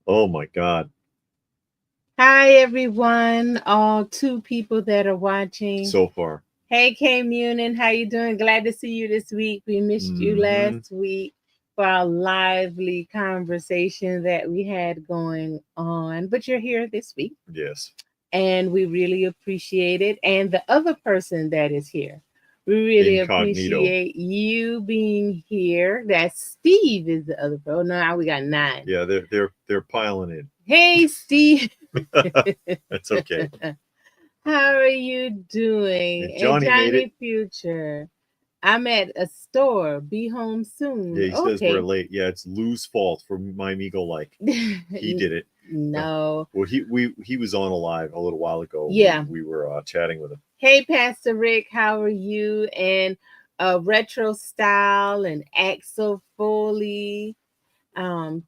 Oh my God. Hi, everyone. All two people that are watching. So far. Hey, K Munin, how you doing? Glad to see you this week. We missed you Mm-hmm. last week for our lively conversation that we had going on, but you're here this week, Yes. and we really appreciate it. And the other person that is here, we really Incognito. appreciate you being here. That Steve is the other person. Now we got 9. Yeah, they're piling in. Hey, Steve. That's okay. How are you And doing? And Johnny made it. Johnny Future, I'm at a store. Be home Yeah, soon. he says we're Okay. late. Yeah, it's Lou's fault for my amigo like. He did it. No. Well, he was on a live a little while ago. Yeah. We were chatting with him. Hey, Pastor Rick, how are you? And Retro Style and Axel Foley.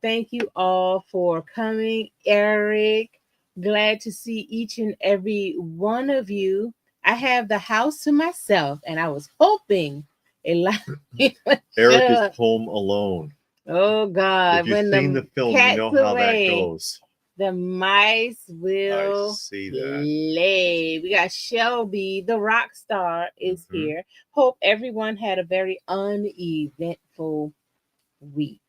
Thank you all for coming, Eric. Glad to see each and every one of you. I have the house to myself, and I was hoping a lot of people would Eric show is up. home alone. Oh If God, you've when seen the the film, you cat's know how that away, goes. the mice I will see that. play. We got Shelby, the rock star, is Mm-hmm. here. Hope everyone had a very uneventful week.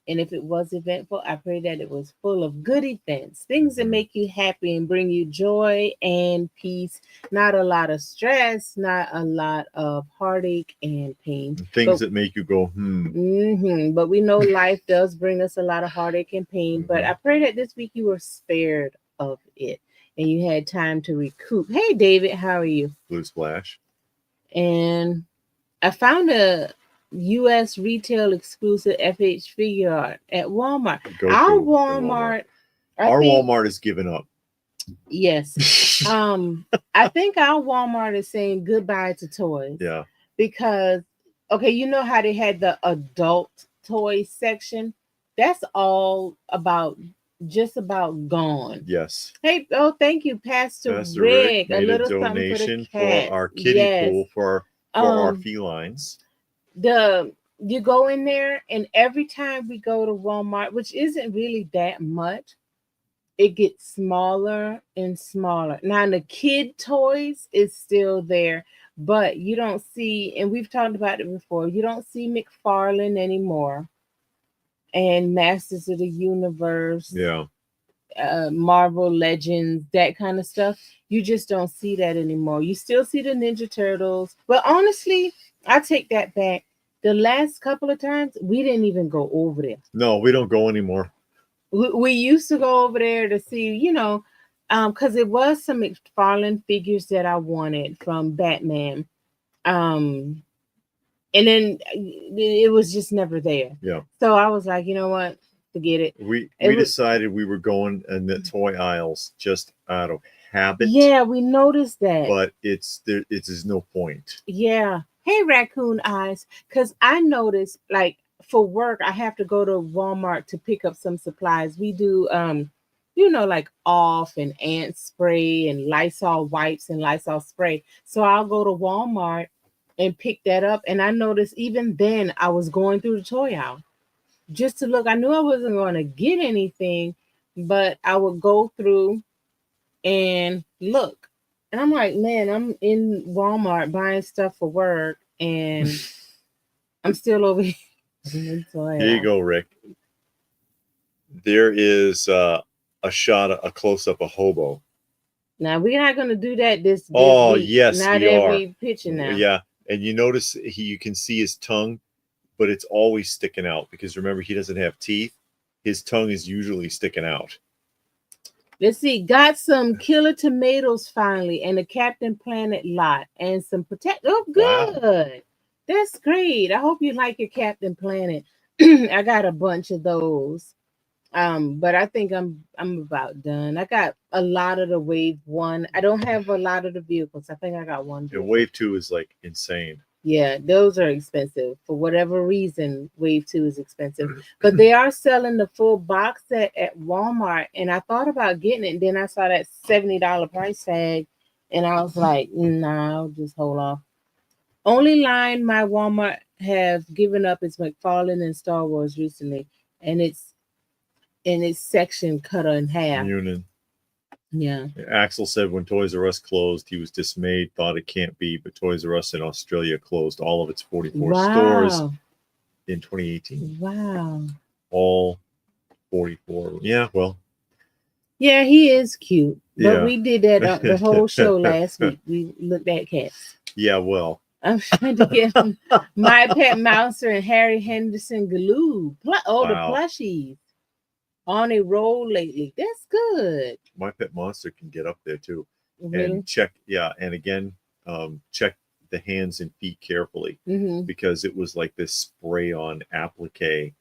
And if it was eventful, I pray that it was full of good events, things that Mm-hmm. make you happy and bring you joy and peace. Not a lot of stress, not a lot of heartache and pain. Things But that make you go, hmm. but we know life does bring us a lot of heartache and pain. But Mm-hmm. I pray that this week you were spared of it and you had time to recoup. Hey, David, how are you? Blue Splash. And I found a U.S. retail exclusive FH figure art at Walmart. Go Our to at Walmart. Walmart, I Our think, Walmart is given up. yes. I think our Walmart is saying goodbye to toys Yeah. because, okay, you know how they had the adult toy section? That's all about, just about gone. Yes. Hey, oh, thank you, Pastor Pastor Rick Rick. A made a little something for the donation for cats. our kiddie Yes. pool for our Um, felines. the you go in there and every time we go to Walmart, which isn't really that much, it gets smaller and smaller. Now the kid toys is still there, but you don't see, and we've talked about it before, you don't see McFarlane anymore and Masters of the Universe, Yeah. Marvel Legends, that kind of stuff. You just don't see that anymore. You still see the Ninja Turtles. Well, honestly, I take that back. The last couple of times, we didn't even go over there. No, we don't go anymore. We used to go over there to see, because it was some McFarlane figures that I wanted from Batman. Um, and then it was just never there. Yeah. So I was like, you know what? Forget it. We decided we were going in the toy aisles just out of habit. Yeah, we noticed that. But it is no point. Yeah. Hey, Raccoon Eyes. Because I noticed, like, for work, I have to go to Walmart to pick up some supplies. We do, like off and ant spray and Lysol wipes and Lysol spray. So I'll go to Walmart and pick that up. And I noticed even then I was going through the toy aisle just to look. I knew I wasn't going to get anything, but I would go through and look. And I'm like, man, I'm in Walmart buying stuff for work and I'm still over here. Here you go, Rick. There is a shot, a close up, a hobo. Now we're not gonna do that this Oh week. yes, Not we are. every picture now. Yeah, and you notice you can see his tongue, but it's always sticking out because remember he doesn't have teeth. His tongue is usually sticking out. Let's see. Got some killer tomatoes finally, and a Captain Planet lot, and some protect. Oh, good. Wow. That's great. I hope you like your Captain Planet. I got a bunch of those. But I think I'm about done. I got a lot of the wave 1. I don't have a lot of the vehicles. I think I got one And vehicle. wave 2 is like insane. Yeah, those are expensive. For whatever reason, wave 2 is expensive. But they are selling the full box set at Walmart. And I thought about getting it. And then I saw that $70 price tag. And I was like, nah, I'll just hold off. Only line my Walmart have given up is McFarlane and Star Wars recently. And and it's section cut in half. Union. Yeah. Axel said when Toys R Us closed, he was dismayed, thought it can't be, but Toys R Us in Australia closed all of its 44 stores in 2018. Wow. All 44. Yeah, well. Yeah, he is cute. But Yeah. we did that the whole show last week. We looked at cats. Yeah, well. I'm trying to get My Pet Mouser and Harry Henderson glue. The plushies on a roll lately. That's good. My Pet Monster can get up there too. Really? And check, and again, check the hands and feet carefully because it was like this spray on applique,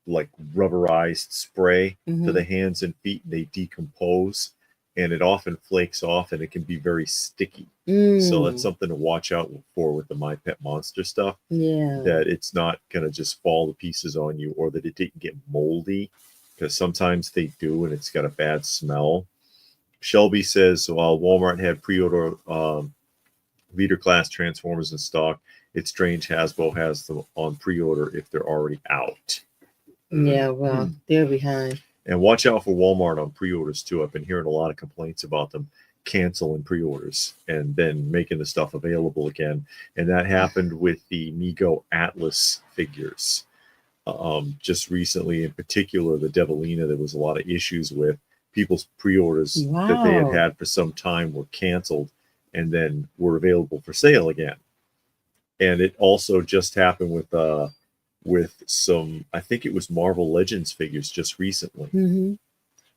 like rubberized spray to the hands and feet. They decompose and it often flakes off and it can be very sticky. So that's something to watch out for with the My Pet Monster stuff. Yeah. That it's not going to just fall to pieces on you, or that it didn't get moldy, because sometimes they do and it's got a bad smell. Shelby says, while Walmart had pre-order Leader class Transformers in stock, it's strange Hasbro has them on pre-order if they're already out. Yeah, well, they're behind. And watch out for Walmart on pre-orders too. I've been hearing a lot of complaints about them canceling pre-orders and then making the stuff available again. And that happened with the Mego Atlas figures. Just recently, in particular, the Devilina, there was a lot of issues with people's pre-orders that they had for some time were canceled and then were available for sale again. And it also just happened with some, I think it was Marvel Legends figures just recently.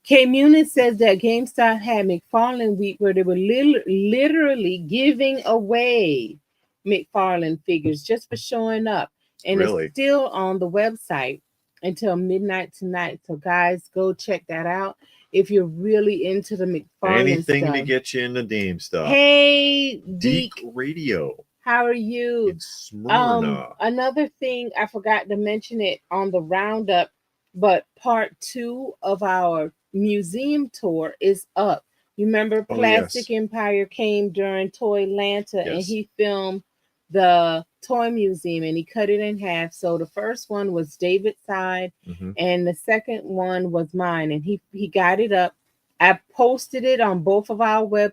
K Muniz says that GameStop had McFarlane Week where they were literally giving away McFarlane figures just for showing up. And it's still on the website until midnight tonight. So guys, go check that out if you're really into the McFarlane Anything stuff. to get you into GameStop. Hey, Deke Radio. How are you? In Smyrna. Another thing, I forgot to mention it on the roundup, but part 2 of our museum tour is up. You remember Plastic Empire came during Toylanta and he filmed the toy museum and he cut it in half. So the first one was David's side and the second one was mine, and he got it up. I posted it on both of our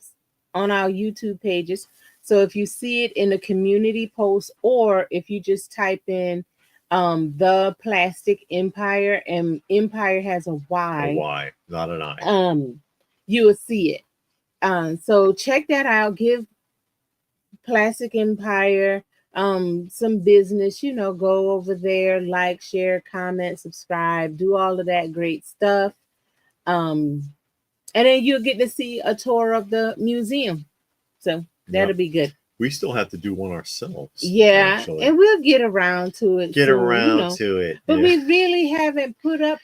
on our YouTube pages. So if you see it in the community post, or if you just type in the Plastic Empire, and Empire has a Y. A Y, not an I. You will see it. So check that out. Give Plastic Empire some business, go over there, like, share, comment, subscribe, do all of that great stuff. And then you'll get to see a tour of the museum. So that'll be good. We still have to do one ourselves. Yeah, actually. And we'll get around to it. But we really haven't put up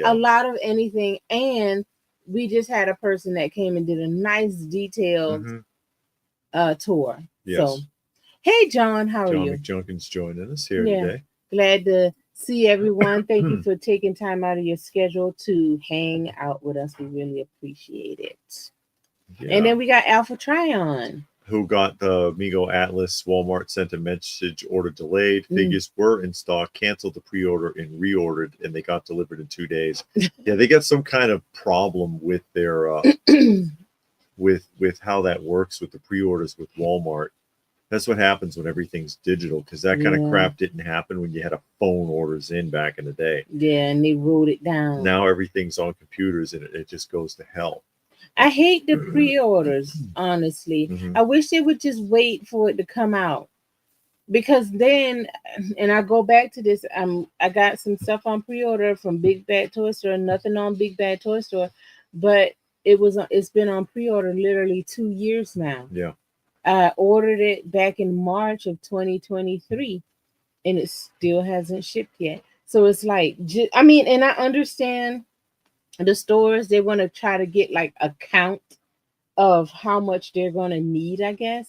a lot of anything. And we just had a person that came and did a nice detailed tour. Yes. So, hey, John, how are you? John McJunkin's joining us here today. Glad to see everyone. Thank you for taking time out of your schedule to hang out with us. We really appreciate it. Yeah. And then we got Alpha Tryon, who got the Mego Atlas. Walmart sent a message, order delayed. Figures were in stock, canceled the pre-order and reordered, and they got delivered in 2 days. Yeah, they got some kind of problem with their with how that works with the pre-orders with Walmart. That's what happens when everything's digital, because that kind of crap didn't happen when you had a phone orders in back in the day. Yeah, and they wrote it down. Now everything's on computers and it just goes to hell. I hate the pre-orders, honestly. I wish they would just wait for it to come out, because then, and I go back to this, I got some stuff on pre-order from Big Bad Toy Store, nothing on Big Bad Toy Store, but it's been on pre-order literally 2 years now. Yeah. I ordered it back in March of 2023 and it still hasn't shipped yet. So it's like, and I understand the stores, they want to try to get like a count of how much they're going to need, I guess.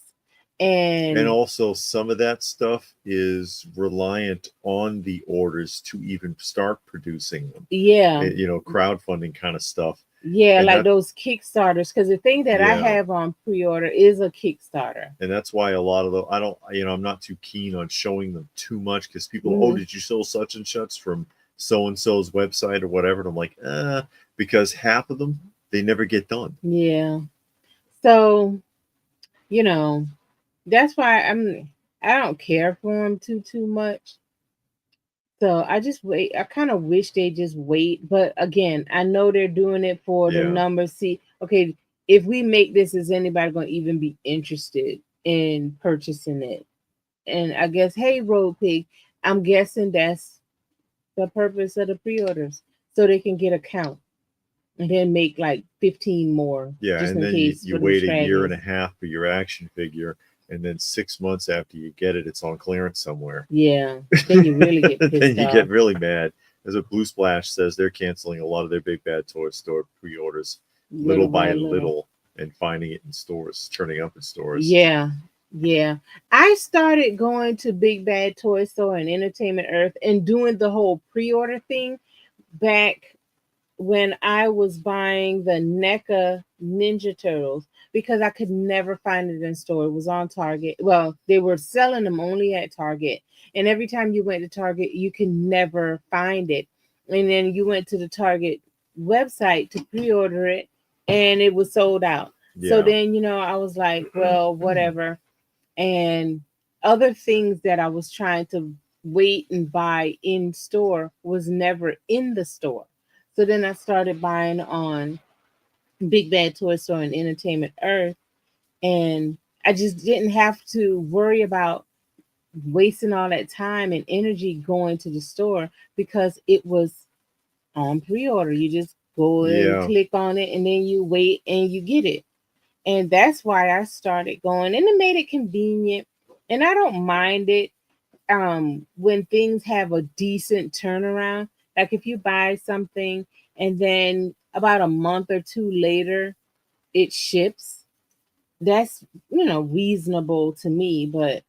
And also some of that stuff is reliant on the orders to even start producing them. Yeah. Crowdfunding kind of stuff. Yeah, and like those Kickstarters, because the thing that I have on pre-order is a Kickstarter. And that's why a lot of I'm not too keen on showing them too much, because people, did you sell such and such from so and so's website or whatever. And I'm like, because half of them they never get done. Yeah. So, you know, that's why I don't care for them too much. So I just wait. I kind of wish they just wait. But again, I know they're doing it for the Yeah. numbers. See, okay, if we make this, is anybody going to even be interested in purchasing it? And I guess, hey, Road Pig, I'm guessing that's the purpose of the pre-orders, so they can get a count and then make like 15 more, Yeah, just and in then you, case you for them wait a year stragglers. and a half for your action figure, and then 6 months after you get it, it's on clearance somewhere. Yeah, then you really get Then pissed you off. get really mad. As a Blue Splash says, they're canceling a lot of their Big Bad Toy Store pre-orders little Little by by little. little and finding it in stores, turning up in stores. Yeah, yeah. I started going to Big Bad Toy Store and Entertainment Earth and doing the whole pre-order thing back when I was buying the NECA Ninja Turtles because I could never find it in store. It was on Target. Well, they were selling them only at Target. And every time you went to Target, you can never find it. And then you went to the Target website to pre-order it and it was sold out. So Yeah. then, I was like, well, whatever. And other things that I was trying to wait and buy in store was never in the store. So then I started buying on Big Bad Toy Store and Entertainment Earth. And I just didn't have to worry about wasting all that time and energy going to the store because it was on pre order. You just go and Yeah. click on it and then you wait and you get it. And that's why I started going, and it made it convenient. And I don't mind it when things have a decent turnaround. Like if you buy something and then about a month or two later it ships, that's reasonable to me. But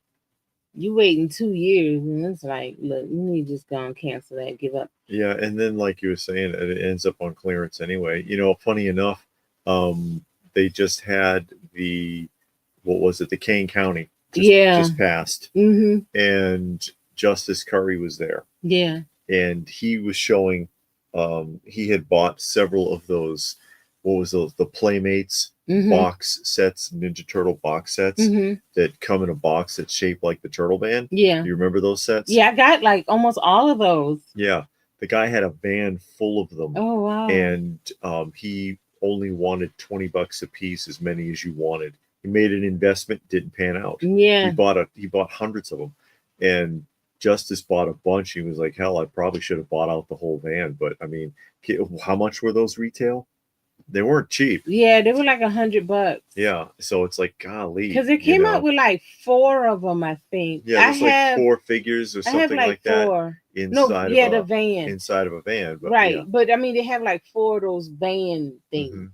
you waiting 2 years and it's like, look, you need to just go and cancel that, give up. Yeah, and then like you were saying, it ends up on clearance anyway. Funny enough, um, they just had the what was it? The Kane County Yeah. just passed, Mm-hmm. and Justice Curry was there, Yeah. and he was showing. He had bought several of those. What was those? The Playmates Mm-hmm. box sets, Ninja Turtle box sets Mm-hmm. that come in a box that's shaped like the turtle band. Yeah. Do you remember those sets? Yeah, I got like almost all of those. Yeah, the guy had a van full of them, Oh wow. and he only wanted $20 a piece, as many as you wanted. He made an investment, didn't pan out. Yeah. He bought hundreds of them, and Justice bought a bunch. He was like, hell, I probably should have bought out the whole van. But I mean, how much were those retail? They weren't cheap. Yeah, they were like $100. Yeah, so it's like, golly, because it came out with like 4 of them, I think. Yeah, there's like 4 figures or I have something like like that 4. inside No, of the a van. inside of a van. But Right, yeah, but I mean, they have like 4 of those van things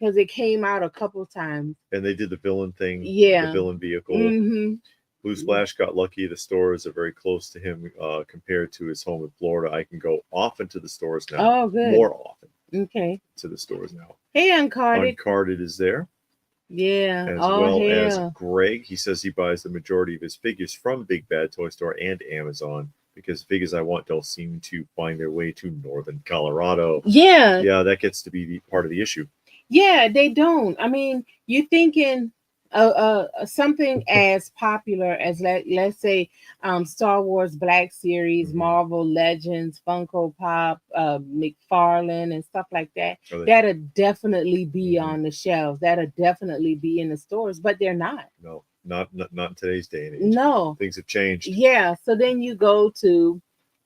because it came out a couple times. and they did the villain thing, the Yeah. villain vehicle. Mm-hmm. Blue Splash got lucky. The stores are very close to him compared to his home in Florida. I can go often to the stores now. Oh, good. More often Okay. to the stores now. Hey, Uncarded. Uncarded is there. Yeah. As Oh, well hell. as Greg. He says he buys the majority of his figures from Big Bad Toy Store and Amazon because figures I want don't seem to find their way to northern Colorado. Yeah. Yeah, that gets to be part of the issue. Yeah, they don't. I mean, you thinking something as popular as let's say Star Wars Black Series, Marvel Legends, Funko Pop, McFarlane, and stuff like that. That'll definitely be on the shelves. That'll definitely be in the stores, but they're not. No, not in today's day and age. No, things have changed. Yeah, so then you go to.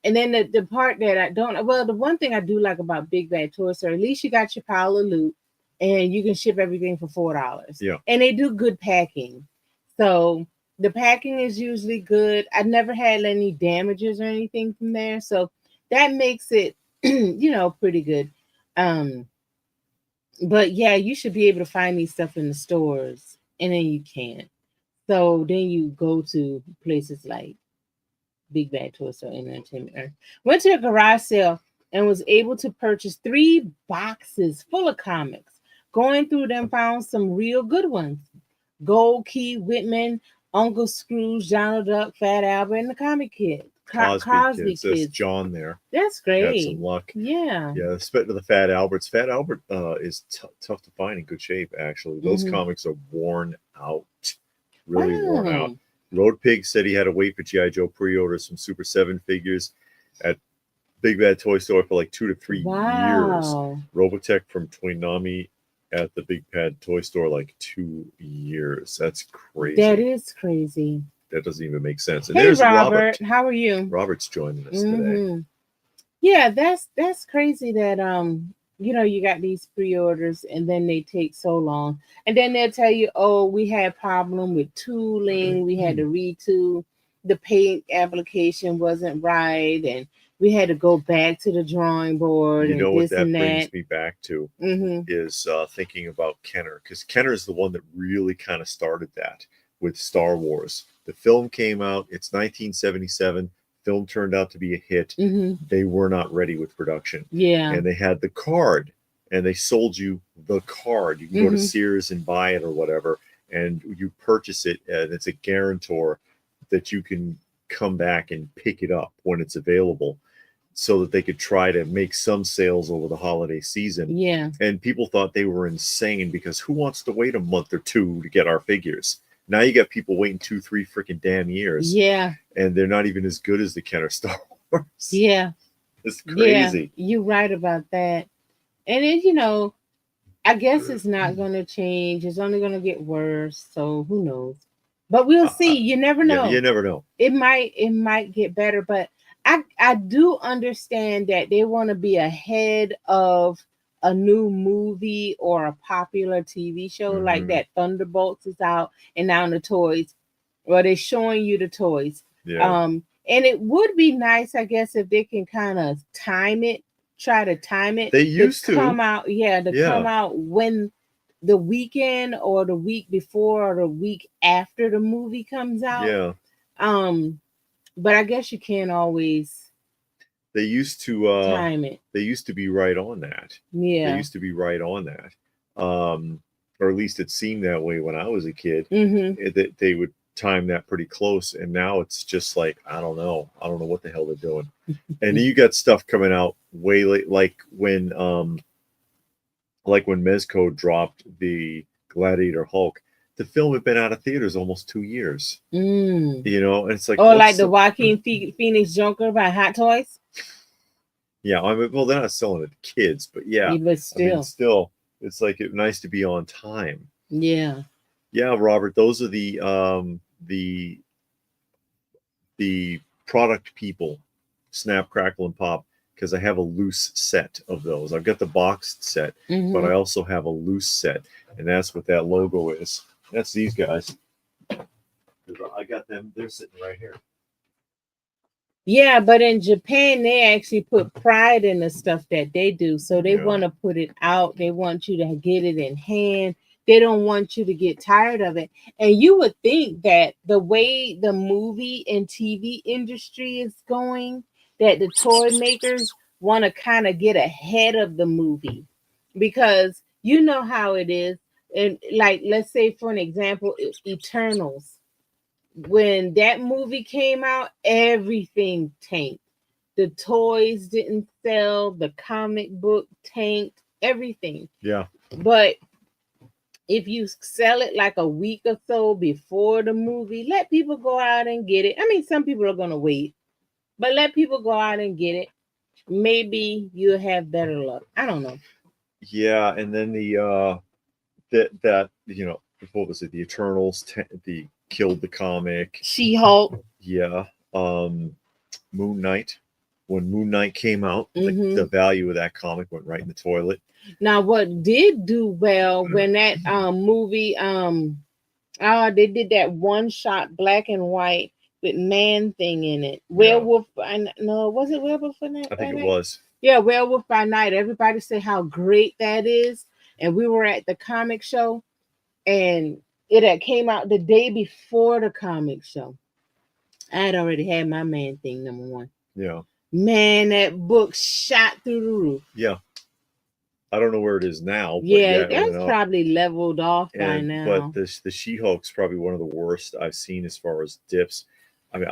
And then the part that I don't, well, the one thing I do like about Big Bad Toy Store, at least you got your pile of loot and you can ship everything for $4. Yeah. And they do good packing. So the packing is usually good. I never had any damages or anything from there. So that makes it, pretty good. But yeah, you should be able to find these stuff in the stores and then you can't. So then you go to places like Big Bad Toy Store and Entertainment Earth. Went to a garage sale and was able to purchase 3 boxes full of comics. Going through them, found some real good ones. Gold Key, Whitman, Uncle Scrooge, Donald Duck, Fat Albert, and the Comic Kid. Cosby Cosby Kids. That's Kids. John there. That's Had great. some luck. Yeah. Yeah, spit to the Fat Alberts. Fat Albert is tough to find in good shape, actually. Those Mhm. comics are worn out. Really worn out. Wow. Road Pig said he had to wait for G.I. Joe pre-orders from Super 7 figures at Big Bad Toy Store for like 2 to 3 years. Wow. Robotech from Toynami at the Big Bad Toy Store like 2 years. That's crazy. That is crazy. That doesn't even make sense. And Hey, there's Robert. How are you? Robert's joining us today. Mhm. Yeah, that's crazy that you got these pre-orders and then they take so long. And then they'll tell you, "Oh, we had problem with tooling. We had to retool. The paint application wasn't right and we had to go back to the drawing board You and know what this that and brings that." me back to Mhm. is thinking about Kenner, because Kenner is the one that really kind of started that with Star Wars. The film came out, it's 1977. Film turned out to be a hit. Mhm. They were not ready with production. Yeah. And they had the card, and they sold you the card. You can go to Mhm. Sears and buy it or whatever, and you purchase it, and it's a guarantor that you can come back and pick it up when it's available, so that they could try to make some sales over the holiday season. Yeah. And people thought they were insane, because who wants to wait a month or two to get our figures? Now you got people waiting 2, 3 freaking damn years. Yeah. And they're not even as good as the Kenner Star Wars. Yeah. It's crazy. Yeah. You're right about that. And then, I guess it's not going to change. It's only going to get worse. So who knows? But we'll see. You never know. Yeah, you never know. It might get better. But I do understand that they want to be ahead of a new movie or a popular TV show, like that Thunderbolts is out and now the toys. Well, they're showing you the toys. Yeah. And it would be nice, I guess, if they can kind of try to time it. They used to come out, come out when the weekend or the week before or the week after the movie comes out. Yeah. But I guess you can't always. They used to time it. They used to be right on that. Yeah. They used to be right on that. Or at least it seemed that way when I was a kid. That they would time that pretty close, and now it's just like, I don't know what the hell they're doing. And you got stuff coming out way late, like when Mezco dropped the Gladiator Hulk. The film had been out of theaters almost 2 years. And it's like, like the Joaquin Phoenix Joker by Hot Toys. Yeah, I mean, well, they're not selling it to kids, but yeah, but still, it's like nice to be on time. Yeah. Yeah, Robert, those are the product people, Snap, Crackle, and Pop, because I have a loose set of those. I've got the boxed set, but I also have a loose set, and that's what that logo is. That's these guys. I got them. They're sitting right here. Yeah, but in Japan, they actually put pride in the stuff that they do. So they want to put it out. They want you to get it in hand. They don't want you to get tired of it. And you would think that the way the movie and TV industry is going, that the toy makers want to kind of get ahead of the movie, because you know how it is. And like, let's say, for an example, Eternals. When that movie came out, everything tanked. The toys didn't sell, the comic book tanked, everything. Yeah. But if you sell it like a week or so before the movie, let people go out and get it. I mean, some people are going to wait, but let people go out and get it. Maybe you'll have better luck. I don't know. Yeah, and then what was it? The Eternals, the killed the comic. She-Hulk. Yeah. Moon Knight. When Moon Knight came out, the value of that comic went right in the toilet. Now, what did do well when that movie, they did that one shot black and white with Man-Thing in it. Werewolf. Was it Werewolf by Night? I think it was. Yeah, Werewolf by Night. Everybody said how great that is, and we were at the comic show, and it had came out the day before the comic show. I had already had my Man-Thing #1. Yeah. Man, that book shot through the roof. Yeah. I don't know where it is now. But yeah, that's probably leveled off by now. But the She-Hulk's probably one of the worst I've seen as far as dips. I mean,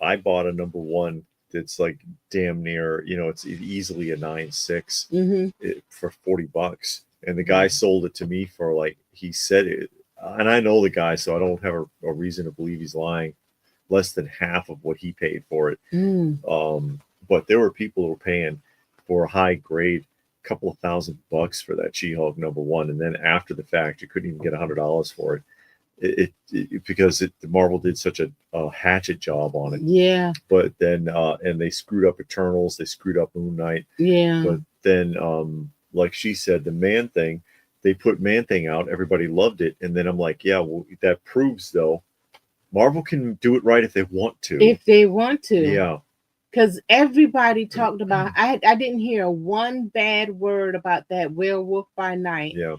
I bought a number one that's like damn near, you know, it's easily a 9.6 for $40, and the guy sold it to me for like he said it, and I know the guy, so I don't have a reason to believe he's lying. Less than half of what he paid for it. But there were people who were paying for a high grade couple of $1,000 for that She-Hulk number one, and then after the fact, you couldn't even get $100 for it. Because the Marvel did such a hatchet job on it. Yeah. But then and they screwed up Eternals, they screwed up Moon Knight. Yeah. But then like she said, the Man Thing, they put Man Thing out, everybody loved it, and then I'm like, yeah, well, that proves though Marvel can do it right if they want to. If they want to. Yeah. Because everybody talked about, I didn't hear one bad word about that Werewolf by Night. Yeah.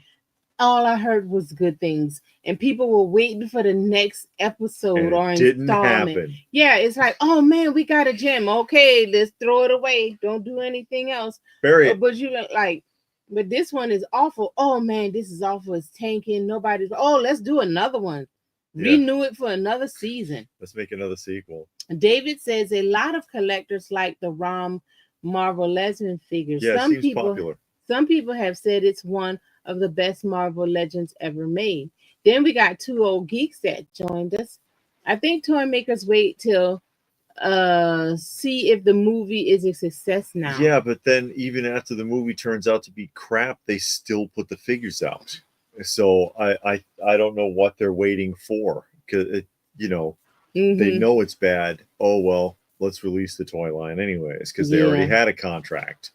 All I heard was good things, and people were waiting for the next episode or didn't installment. happen. Yeah, it's like, oh man, we got a gem. Okay, let's throw it away. Don't do anything else. Bury it. But you like, but this one is awful. Oh man, this is awful. It's tanking. Nobody's. Oh, let's do another one. Yeah. Renew it for another season. Let's make another sequel. David says a lot of collectors like the ROM Marvel Legends figures. Yeah, some it seems people, popular. Some people have said it's one of the best Marvel Legends ever made. Then we got two old geeks that joined us. I think toy makers wait till see if the movie is a success now. Yeah, but then even after the movie turns out to be crap, they still put the figures out. So I don't know what they're waiting for, because you know, they know it's bad. Oh well, let's release the toy line anyways, because they already had a contract.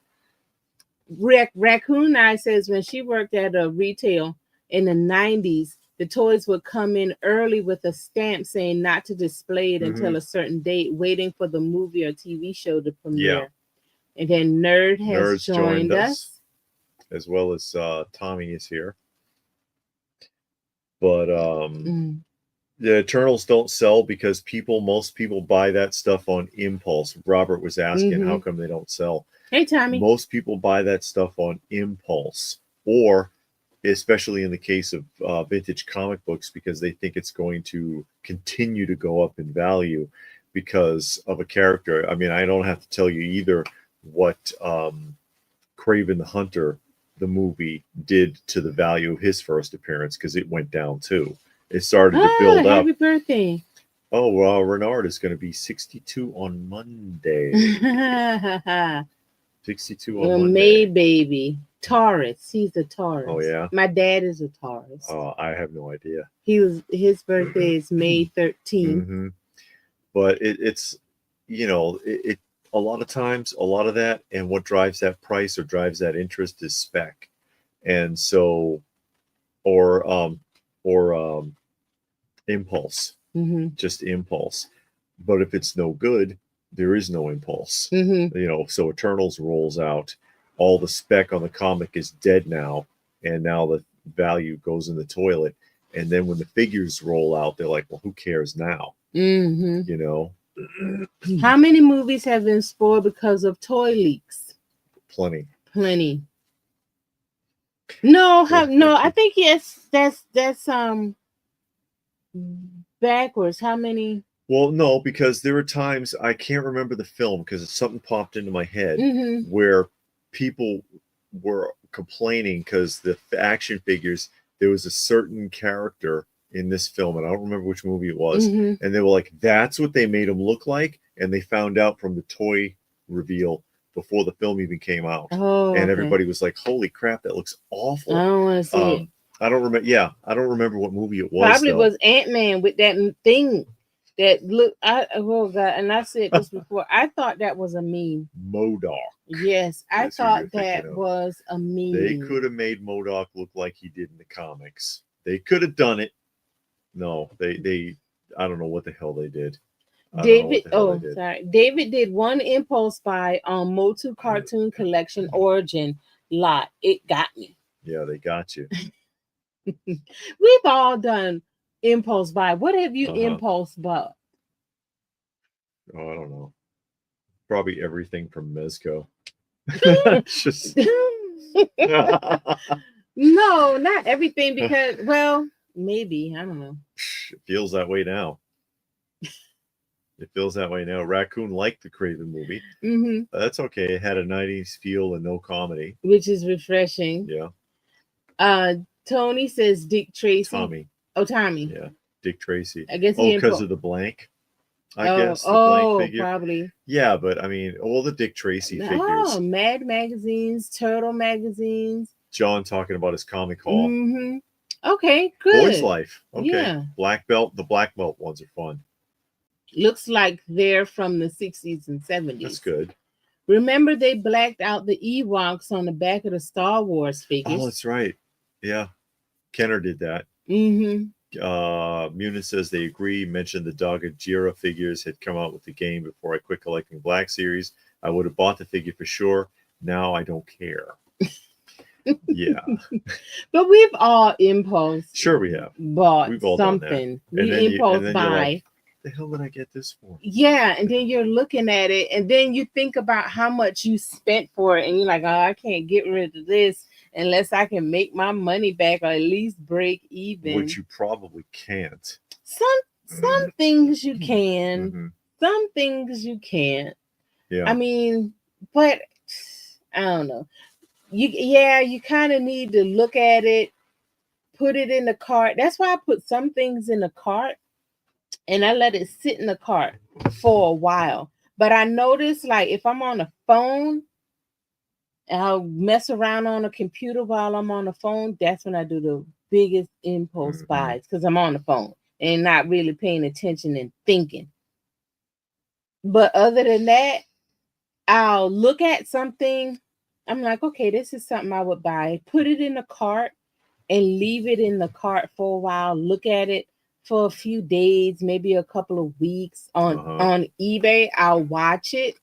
Raccoon Eye says when she worked at a retail in the 90s, the toys would come in early with a stamp saying not to display it until a certain date, waiting for the movie or TV show to premiere. Yeah. And then Nerds joined us. As well as Tommy is here. But the Eternals don't sell because most people buy that stuff on impulse. Robert was asking how come they don't sell. Hey, Tommy. Most people buy that stuff on impulse, or especially in the case of vintage comic books, because they think it's going to continue to go up in value because of a character. I mean, I don't have to tell you either what Kraven the Hunter, the movie, did to the value of his first appearance, because it went down too. It started to build up. Happy birthday. Oh, well, Renard is going to be 62 on Monday. 62 on Monday. May baby. Taurus. He's a Taurus. Oh, yeah? My dad is a Taurus. Oh, I have no idea. His birthday is May 13th. But it's, you know, it a lot of times, a lot of that, and what drives that price or drives that interest is spec. And so, or impulse, just impulse. But if it's no good, there is no impulse. You know, so Eternals rolls out, all the spec on the comic is dead now, and now the value goes in the toilet. And then when the figures roll out, they're like, well, who cares now? You know. How many movies have been spoiled because of toy leaks? Plenty. No, I think yes, that's backwards. How many? Well, no, because there were times, I can't remember the film because something popped into my head where people were complaining because the action figures, there was a certain character in this film, and I don't remember which movie it was, and they were like, that's what they made him look like, and they found out from the toy reveal before the film even came out. And everybody was like, holy crap, that looks awful. I don't want to see it. I don't remember. Yeah, I don't remember what movie it was. Probably was Ant-Man with that thing that looked. Oh God! And I said this before. I thought that was a meme. MODOK. Yes, I thought that was a meme. They could have made MODOK look like he did in the comics. They could have done it. No, they. I don't know what the hell they did. David did one impulse buy on Motu Cartoon Collection Origin lot. It got me. Yeah, they got you. We've all done impulse buy. What have you impulse bought? Oh, I don't know. Probably everything from Mezco. Just no, not everything, because well, maybe, I don't know. It feels that way now. It feels that way now. Raccoon liked the Craven movie. Mm-hmm. That's okay. It had a 90s feel and no comedy. Which is refreshing. Yeah. Tony says Dick Tracy. Tommy. Oh, Tommy. Yeah. Dick Tracy. I guess Oh, because of the blank. I guess the blank figure. Probably. Yeah, but I mean, all the Dick Tracy figures. Oh, Mad magazines, Turtle magazines. John talking about his comic haul. Mm-hmm. Okay, good. Boys Life. Okay. Yeah. Black Belt. The Black Belt ones are fun. Looks like they're from the 60s and 70s. That's good. Remember they blacked out the Ewoks on the back of the Star Wars figures? Oh, that's right. Yeah. Kenner did that. Mm-hmm. Munis says they agree. Mentioned the Dogajira figures had come out with the game before I quit collecting Black Series. I would have bought the figure for sure. Now I don't care. Yeah. But we've all impulse. Sure we have. Bought We've all done that. something. And We impulse buy. Like, the hell did I get this for? Yeah, and then you're looking at it, and then you think about how much you spent for it, and you're like, oh, I can't get rid of this unless I can make my money back or at least break even. Which you probably can't. Some things you can. Mm-hmm. Some things you can't. Yeah. I mean, but I don't know. You kind of need to look at it, put it in the cart. That's why I put some things in the cart and I let it sit in the cart for a while. But I notice, like, if I'm on a phone, I'll mess around on a computer while I'm on the phone. That's when I do the biggest impulse buys, because I'm on the phone and not really paying attention and thinking. But other than that, I'll look at something. I'm like, okay, this is something I would buy. Put it in the cart and leave it in the cart for a while. Look at it for a few days, maybe a couple of weeks on eBay. I'll watch it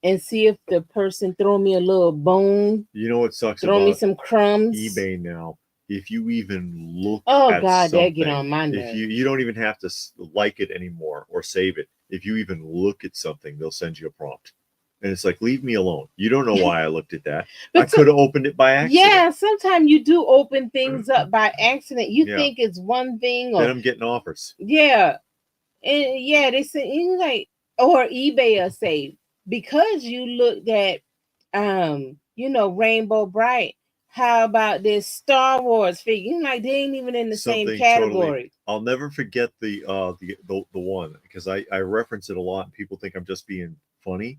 and see if the person throw me a little bone. You know what sucks throw about me some crumbs. eBay now? If you even look at God, they get on my nerves. If you don't even have to like it anymore or save it. If you even look at something, they'll send you a prompt. And it's like, leave me alone. You don't know why I looked at that. I could have opened it by accident. Yeah, sometimes you do open things up by accident. You think it's one thing. Then I'm getting offers. Yeah. And yeah, they say, like, or eBay will say, because you looked at, Rainbow Bright, how about this Star Wars figure? Like, they ain't even in the same category. Totally. I'll never forget the one, because I reference it a lot and people think I'm just being funny,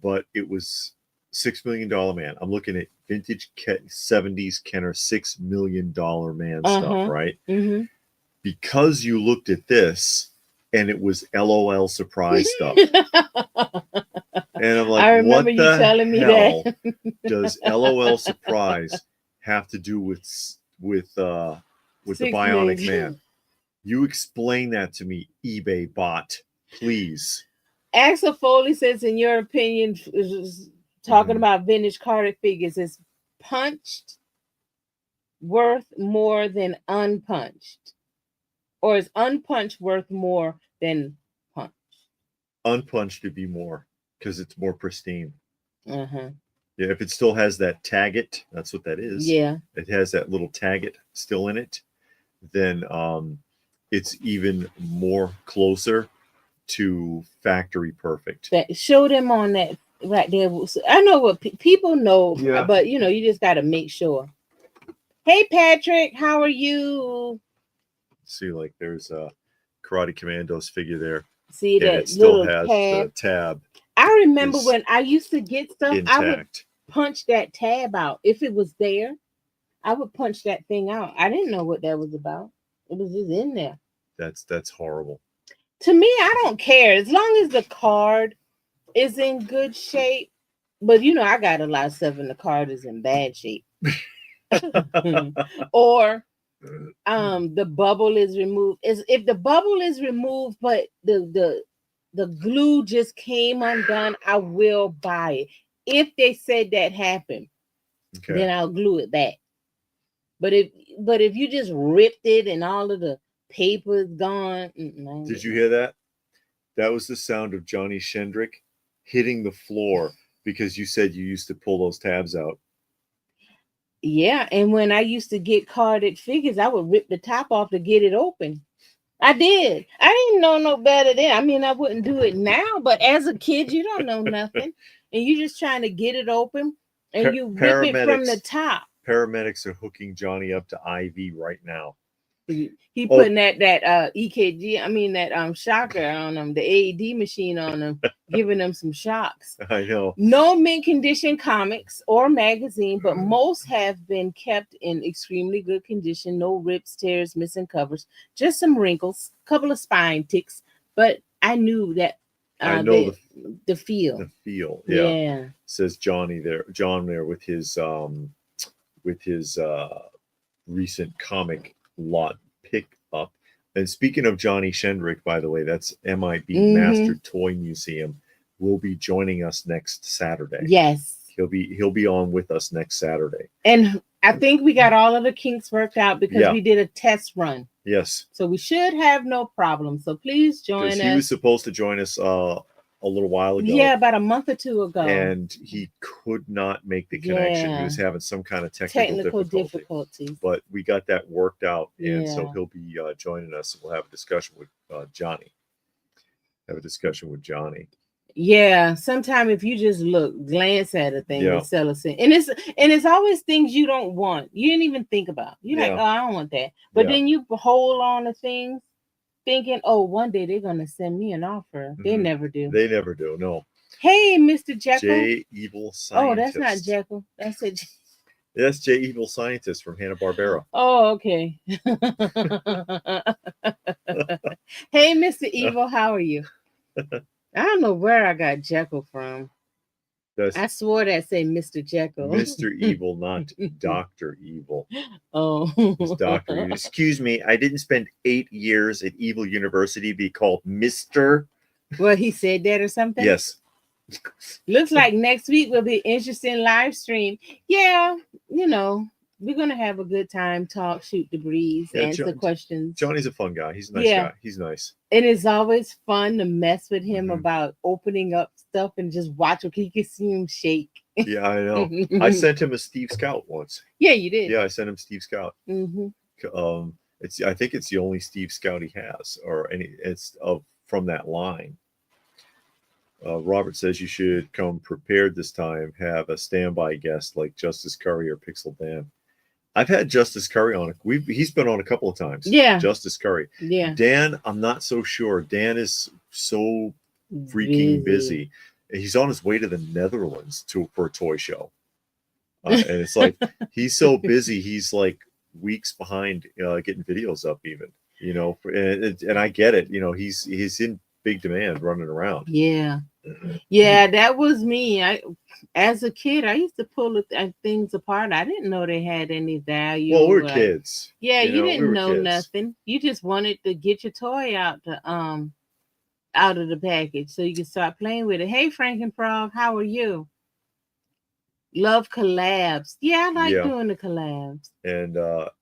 but it was $6 Million Man. I'm looking at vintage 70s Kenner $6 Million Man stuff, right? Because you looked at this and it was LOL surprise stuff. And I'm like, I remember what you telling me that. Does LOL surprise have to do with the Bionic Man? You explain that to me, eBay bot, please. Axel Foley says, in your opinion, talking about vintage carded figures, is punched worth more than unpunched? Or is unpunched worth more than punched? Unpunched would be more, because it's more pristine. Yeah, if it still has that tagget, that's what that is. Yeah. It has that little tagget still in it, then it's even more closer to factory perfect. Show them on that right there. I know what people know, but you just got to make sure. Hey Patrick, how are you? See, like there's a Karate Commandos figure there. See that it still little has tab. The tab. I remember when I used to get stuff, intact. I would punch that tab out. If it was there, I would punch that thing out. I didn't know what that was about. It was just in there. That's horrible. To me, I don't care as long as the card is in good shape. But I got a lot of stuff and the card is in bad shape. Or the bubble is removed. If the bubble is removed, but the glue just came undone, I will buy it. If they said that happened, then I'll glue it back. But if you just ripped it and all of the paper is gone. Did you hear that? That was the sound of Johnny Shendrick hitting the floor because you said you used to pull those tabs out. Yeah, and when I used to get carded figures, I would rip the top off to get it open. I did. I didn't know no better then. I mean, I wouldn't do it now, but as a kid, you don't know nothing, and you just trying to get it open, and you rip it from the top. Paramedics are hooking Johnny up to IV right now. He putting that EKG, I mean that shocker on him, the AED machine on him, giving them some shocks. I know. No mint condition comics or magazine, but most have been kept in extremely good condition. No rips, tears, missing covers, just some wrinkles, couple of spine ticks. But I knew that I know the feel. The feel, yeah. Says John there with his recent comic lot pick up. And speaking of Johnny Shendrick, by the way, that's MIB Master Toy Museum, will be joining us next Saturday. Yes. He'll be on with us next Saturday. And I think we got all of the kinks worked out because we did a test run. Yes. So we should have no problem. So please join us. He was supposed to join us a little while ago. Yeah, about a month or two ago. And he could not make the connection. Yeah. He was having some kind of technical difficulties. But we got that worked out. And so he'll be joining us. We'll have a discussion with Johnny. Yeah, sometime if you just glance at a thing and sell a thing. And it's always things you don't want. You didn't even think about. You're like, oh, I don't want that. But then you hold on to things thinking, oh, one day they're gonna send me an offer. They never do. They never do, no. Hey, Mr. Jekyll. J Evil Scientist. Oh, that's not Jekyll. That's it. That's J Evil Scientist from Hanna-Barbera. Oh, okay. Hey, Mr. Evil, how are you? I don't know where I got Jekyll from. I swore that say Mr. Jekyll. Mr. Evil, not Dr. Evil. Oh. It's Dr. Evil. Excuse me, I didn't spend 8 years at Evil University to be called Mr. Well, he said that or something? Yes. Looks like next week will be an interesting live stream. Yeah, we're going to have a good time, talk, shoot the breeze, answer questions. Johnny's a fun guy. He's a nice guy. He's nice. And it's always fun to mess with him about opening up stuff and just watch him. You can see him shake. Yeah, I know. I sent him a Steve Scout once. Yeah, you did. Yeah, I sent him Steve Scout. I think it's the only Steve Scout he has, from that line. Robert says you should come prepared this time. Have a standby guest like Justice Curry or Pixel Dan. I've had Justice Curry on. He's been on a couple of times. Yeah. Justice Curry. Yeah. Dan, I'm not so sure. Dan is so freaking busy. He's on his way to the Netherlands for a toy show. And it's like he's so busy. He's like weeks behind getting videos up even. And I get it. He's in big demand running around. Yeah. Yeah, that was me. As a kid, I used to pull things apart. I didn't know they had any value. Well, we're kids. Yeah, you didn't know nothing. You just wanted to get your toy out of the package so you could start playing with it. Hey, Frankenprov, how are you? Love collabs. Yeah, I like doing the collabs. And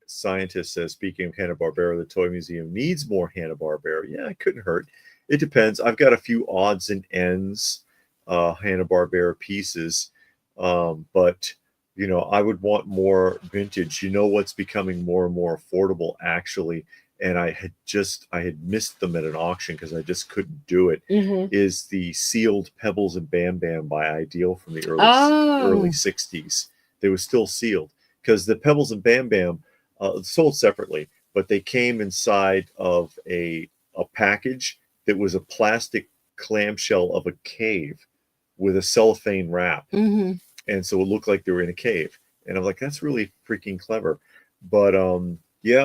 Scientist says, speaking of Hanna-Barbera, the Toy Museum needs more Hanna-Barbera. Yeah, it couldn't hurt. It depends. I've got a few odds and ends Hanna-Barbera pieces, but I would want more vintage. What's becoming more and more affordable actually, and I had missed them at an auction because I just couldn't do it. Is the sealed Pebbles and Bam Bam by Ideal from the early 60s. They were still sealed because the Pebbles and Bam Bam sold separately, but they came inside of a package that was a plastic clamshell of a cave with a cellophane wrap. And so it looked like they were in a cave. And I'm like, that's really freaking clever. But a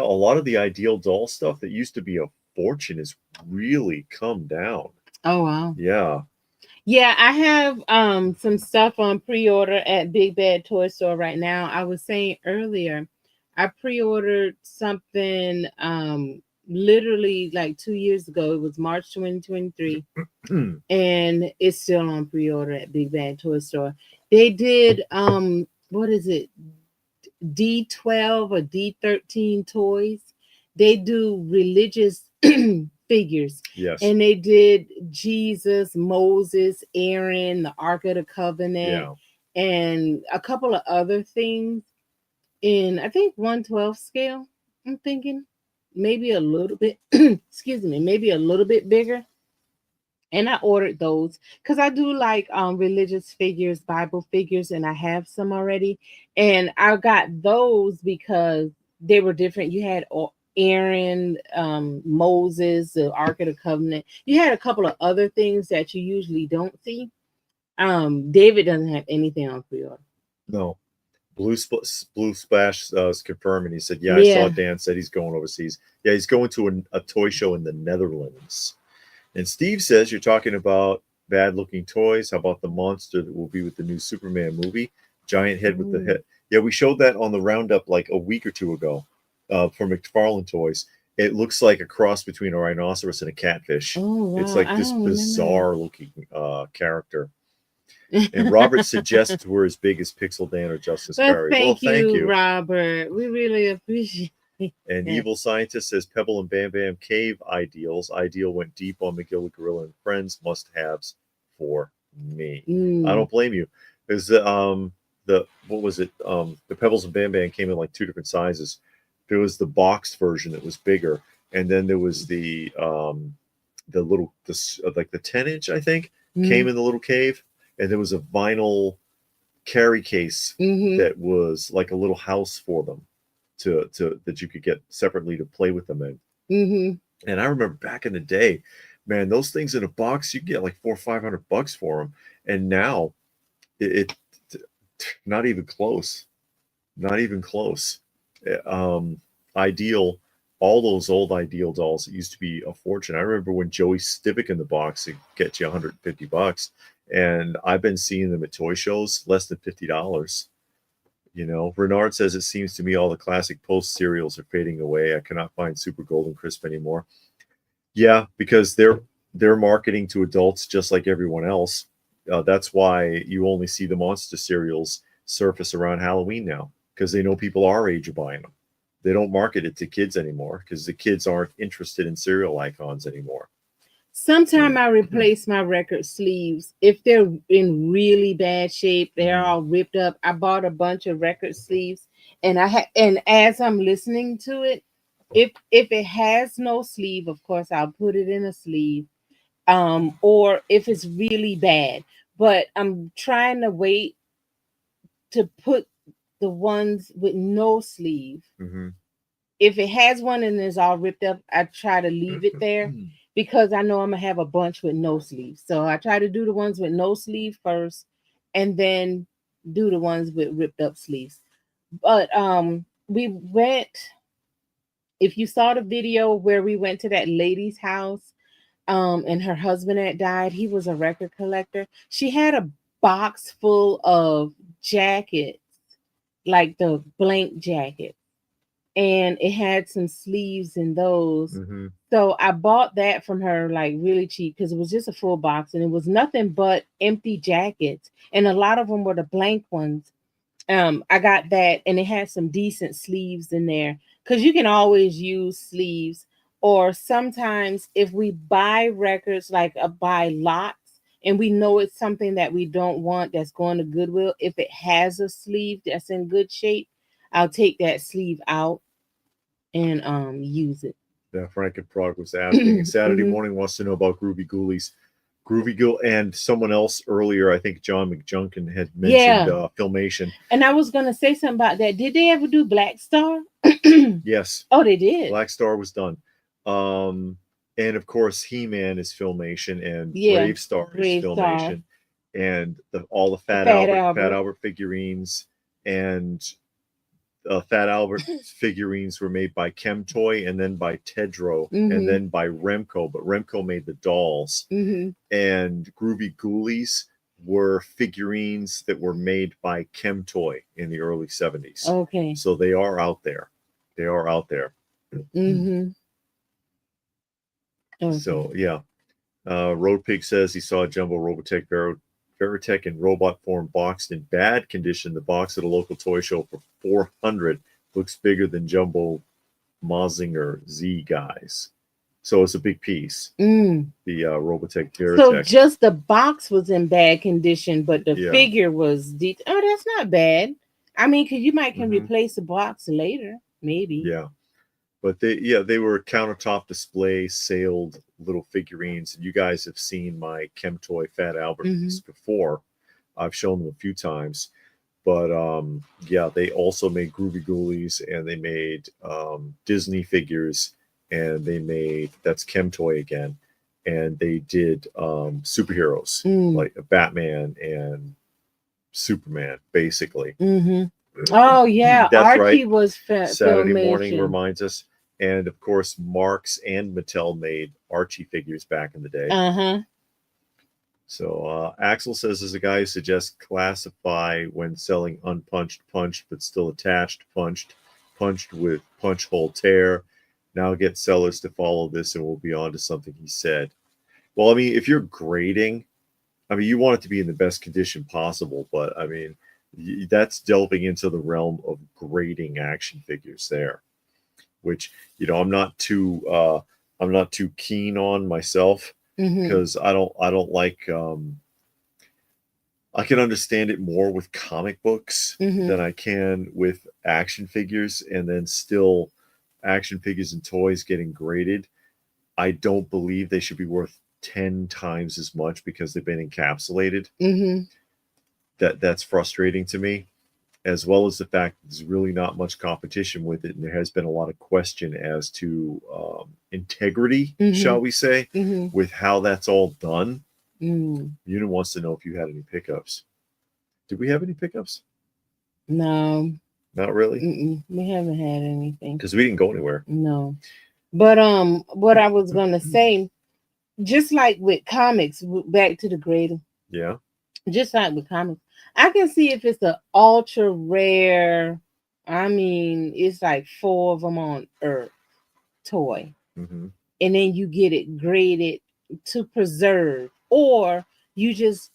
lot of the Ideal doll stuff that used to be a fortune has really come down. Oh, wow. Yeah. Yeah, I have some stuff on pre-order at Big Bad Toy Store right now. I was saying earlier, I pre-ordered something literally like 2 years ago. It was March 2023 and it's still on pre-order at Big Bad Toy Store. They did what is it, D12 or D13 toys. They do religious figures. Yes. And they did Jesus, Moses, Aaron, the Ark of the Covenant, and a couple of other things in, I think, 1/12 scale, I'm thinking. maybe a little bit, excuse me, maybe a little bit bigger. And I ordered those because I do like religious figures, Bible figures, and I have some already. And I got those because they were different. You had Aaron, Moses, the Ark of the Covenant. You had a couple of other things that you usually don't see. David doesn't have anything on pre-order. No. Blue Splash is confirmed, and he said, "Yeah, I Yeah. saw Dan said he's going overseas. Yeah, he's going to a toy show in the Netherlands." And Steve says you're talking about bad-looking toys. How about the monster that will be with the new Superman movie? Giant head with the head. Yeah, we showed that on the roundup like a week or two ago from McFarlane Toys. It looks like a cross between a rhinoceros and a catfish. Oh, wow. It's like this bizarre-looking character. And Robert suggests we're as big as Pixel Dan or Justice Barry. Thank you, Robert. We really appreciate it. And Evil Scientist says Pebble and Bam Bam Cave ideals. Ideal went deep on McGilla Gorilla and Friends must-haves for me. I don't blame you. Because the what was it? The Pebbles and Bam Bam came in like 2 different sizes. There was the boxed version that was bigger, and then there was the little like the 10-inch, I think, came in the little cave. And there was a vinyl carry case that was like a little house for them to that you could get separately to play with them in. And I remember back in the day, man, those things in a box, you get like $400 or $500 for them. And now it not even close. Not even close. Ideal, all those old Ideal dolls, it used to be a fortune. I remember when Joey Stivic in the box, it get you $150. And I've been seeing them at toy shows, less than $50. You know, Renard says it seems to me all the classic Post cereals are fading away. I cannot find Super Golden Crisp anymore. Yeah, because they're marketing to adults just like everyone else. That's why you only see the monster cereals surface around Halloween now, because they know people our age are buying them. They don't market it to kids anymore because the kids aren't interested in cereal icons anymore. Sometimes I replace my record sleeves if they're in really bad shape. They're all ripped up. I bought a bunch of record sleeves, and and as I'm listening to it, if it has no sleeve, of course I'll put it in a sleeve. Or if it's really bad, but I'm trying to wait to put the ones with no sleeve. If it has one and it's all ripped up, I try to leave it there. Because I know I'm gonna have a bunch with no sleeves. So I try to do the ones with no sleeve first and then do the ones with ripped up sleeves. But we went, if you saw the video where we went to that lady's house, and her husband had died, he was a record collector. She had a box full of jackets, like the blank jacket. And it had some sleeves in those. So I bought that from her like really cheap because it was just a full box and it was nothing but empty jackets. And a lot of them were the blank ones. I got that and it had some decent sleeves in there because you can always use sleeves. Or sometimes if we buy records, like buy lots, and we know it's something that we don't want that's going to Goodwill, if it has a sleeve that's in good shape, I'll take that sleeve out and use it. Yeah, Frankenprog was asking. Saturday morning wants to know about Groovy Ghoulies. Groovy Ghoul and someone else earlier, I think John McJunkin had mentioned Filmation. And I was going to say something about that. Did they ever do Black Star? Yes. Oh, they did. Black Star was done. And of course, He-Man is Filmation and Brave Star is Filmation. And all the Fat Albert figurines and Fat Albert figurines were made by Chemtoy and then by Tedro and then by Remco, but Remco made the dolls. And Groovy Ghoulies were figurines that were made by Chemtoy in the early 70s. Okay. So they are out there. They are out there. So, yeah. Road Pig says he saw Jumbo Robotech Veritech in robot form boxed in bad condition. The box at a local toy show for $400 looks bigger than Jumbo Mazinger Z guys. So it's a big piece. The Robotech Veritech. So just the box was in bad condition, but the figure was oh, that's not bad. I mean, because you might can replace the box later, maybe. Yeah. But they were countertop display sailed little figurines, and you guys have seen my Chemtoy Fat Albert before. I've shown them a few times. But yeah, they also made Groovy Ghoulies, and they made Disney figures, and they made, that's Chemtoy again, and they did superheroes like Batman and Superman, basically. Oh yeah, That's Archie right. was Saturday morning Filmation. reminds us, and of course, Marx and Mattel made Archie figures back in the day. So Axel says, as a guy who suggests classify when selling unpunched, punched, but still attached, punched with punch hole tear. Now get sellers to follow this, and we'll be on to something he said. Well, I mean, if you're grading, I mean, you want it to be in the best condition possible, but I mean, that's delving into the realm of grading action figures there, which, you know, I'm not too keen on myself, because I don't like I can understand it more with comic books than I can with action figures, and then still action figures and toys getting graded. I don't believe they should be worth 10 times as much because they've been encapsulated. That's frustrating to me, as well as the fact that there's really not much competition with it, and there has been a lot of question as to integrity, shall we say, with how that's all done. Una wants to know if you had any pickups. Did we have any pickups? No, not really. We haven't had anything because we didn't go anywhere. No, but what I was gonna say, just like with comics, back to the grading. Yeah. Just like with comics, I can see if it's an ultra rare. I mean, it's like 4 of them on Earth toy, and then you get it graded to preserve, or you just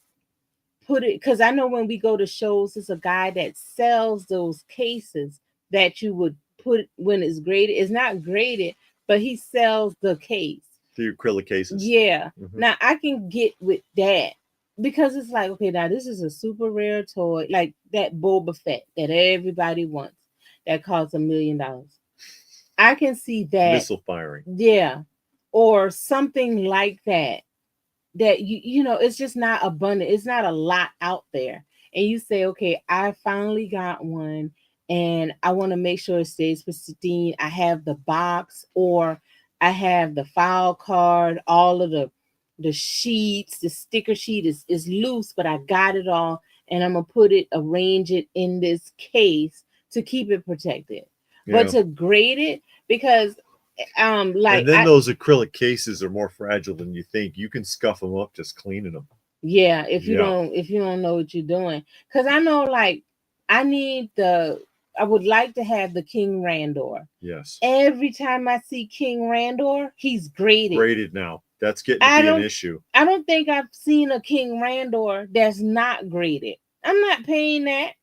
put it, because I know when we go to shows, it's a guy that sells those cases that you would put when it's graded. It's not graded, but he sells the case. The acrylic cases. Yeah. Now I can get with that, because it's like, okay, now this is a super rare toy, like that Boba Fett that everybody wants, that costs $1 million. I can see that. Missile firing. Yeah. Or something like that. That you know, it's just not abundant. It's not a lot out there. And you say, okay, I finally got one, and I want to make sure it stays pristine. I have the box, or I have the file card, all of the sheets, the sticker sheet is loose, but I got it all, and I'm gonna arrange it in this case to keep it protected. Yeah. But to grade it, because like, and then those acrylic cases are more fragile than you think. You can scuff them up just cleaning them. Yeah, if you don't know what you're doing. Because I know, like, I would like to have the King Randor. Yes. Every time I see King Randor, he's graded. Graded now. That's getting to be an issue. I don't think I've seen a King Randor that's not graded. I'm not paying that.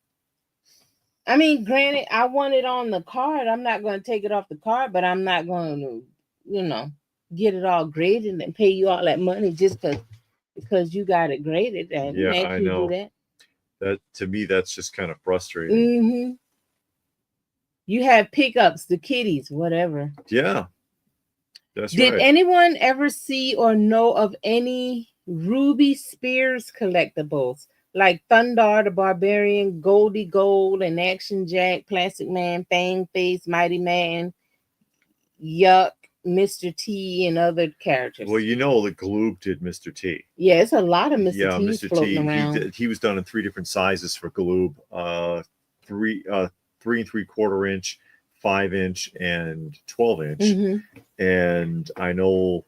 I mean, granted, I want it on the card. I'm not going to take it off the card, but I'm not going to, you know, get it all graded and pay you all that money just because you got it graded. And yeah, I know. Do that. That, to me, that's just kind of frustrating. You have pickups, the kitties, whatever. Yeah, that's right. Did anyone ever see or know of any Ruby Spears collectibles? Like Thundar the Barbarian, Goldie Gold, and Action Jack, Plastic Man, Fang Face, Mighty Man, Yuck, Mr. T, and other characters? Well, you know, the Gloob did Mr. T. Yeah, it's a lot of Mr. T's Mr. floating T. around. He was done in 3 different sizes for Gloob: 3 3/4 inch, 5 inch, and 12 inch. And I know,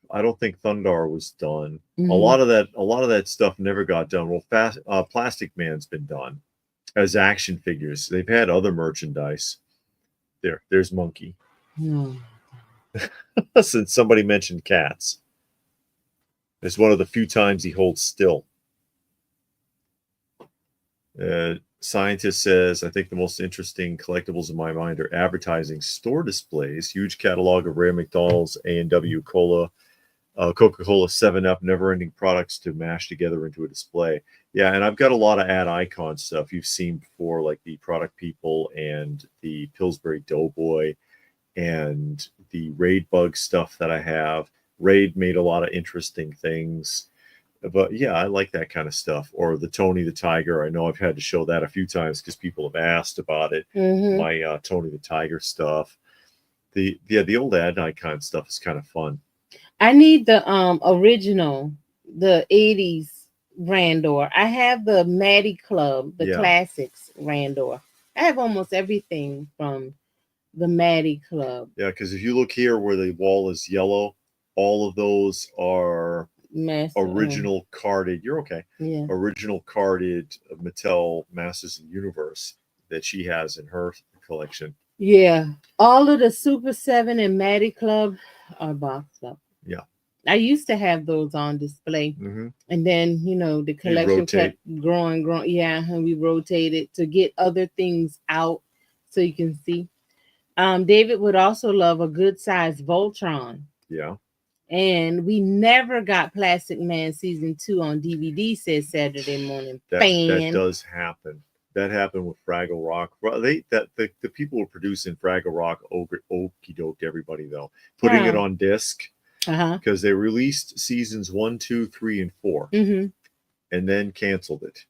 I don't think Thundar was done. A lot of that stuff never got done. Well, Plastic Man's been done as action figures. They've had other merchandise. There's Monkey. Since somebody mentioned cats, it's one of the few times he holds still. Scientist says, I think the most interesting collectibles in my mind are advertising store displays, huge catalog of rare McDonald's, A&W, Cola, Coca-Cola, 7-Up, never-ending products to mash together into a display. Yeah, and I've got a lot of ad icon stuff you've seen before, like the Product People and the Pillsbury Doughboy. and the Raid Bug stuff that I have. Raid made a lot of interesting things. But yeah, I like that kind of stuff. Or the Tony the Tiger. I know I've had to show that a few times because people have asked about it. Mm-hmm. My Tony the Tiger stuff. The old ad icon stuff is kind of fun. I need the original, the 80s Randor. I have the Maddie Club, the classics Randor. I have almost everything from the Maddie Club. Yeah, because if you look here where the wall is yellow, all of those are original carded. You're okay. Yeah. Original carded Mattel Masters of the Universe that she has in her collection. Yeah. All of the Super 7 and Maddie Club are boxed up. Yeah. I used to have those on display. Mm-hmm. And then, the collection kept growing. Yeah, and we rotated to get other things out so you can see. David would also love a good sized Voltron. Yeah. And we never got Plastic Man season 2 on DVD, says Saturday Morning Fan. That does happen. That happened with Fraggle Rock. Well, the people were producing Fraggle Rock okey doke everybody though, putting it on disc because they released seasons 1, 2, 3, and 4, and then canceled it.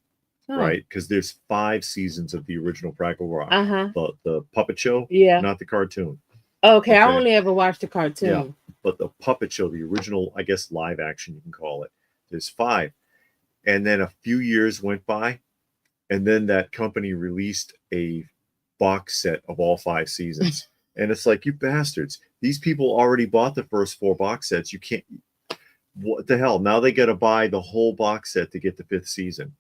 Right, because there's 5 seasons of the original Fraggle Rock, the puppet show, not the cartoon. Okay, I only ever watched the cartoon. Yeah, but the puppet show, the original, I guess live action you can call it. There's 5, and then a few years went by, and then that company released a box set of all 5 seasons, and it's like, you bastards! These people already bought the first 4 box sets. You can't. What the hell? Now they got to buy the whole box set to get the 5th season.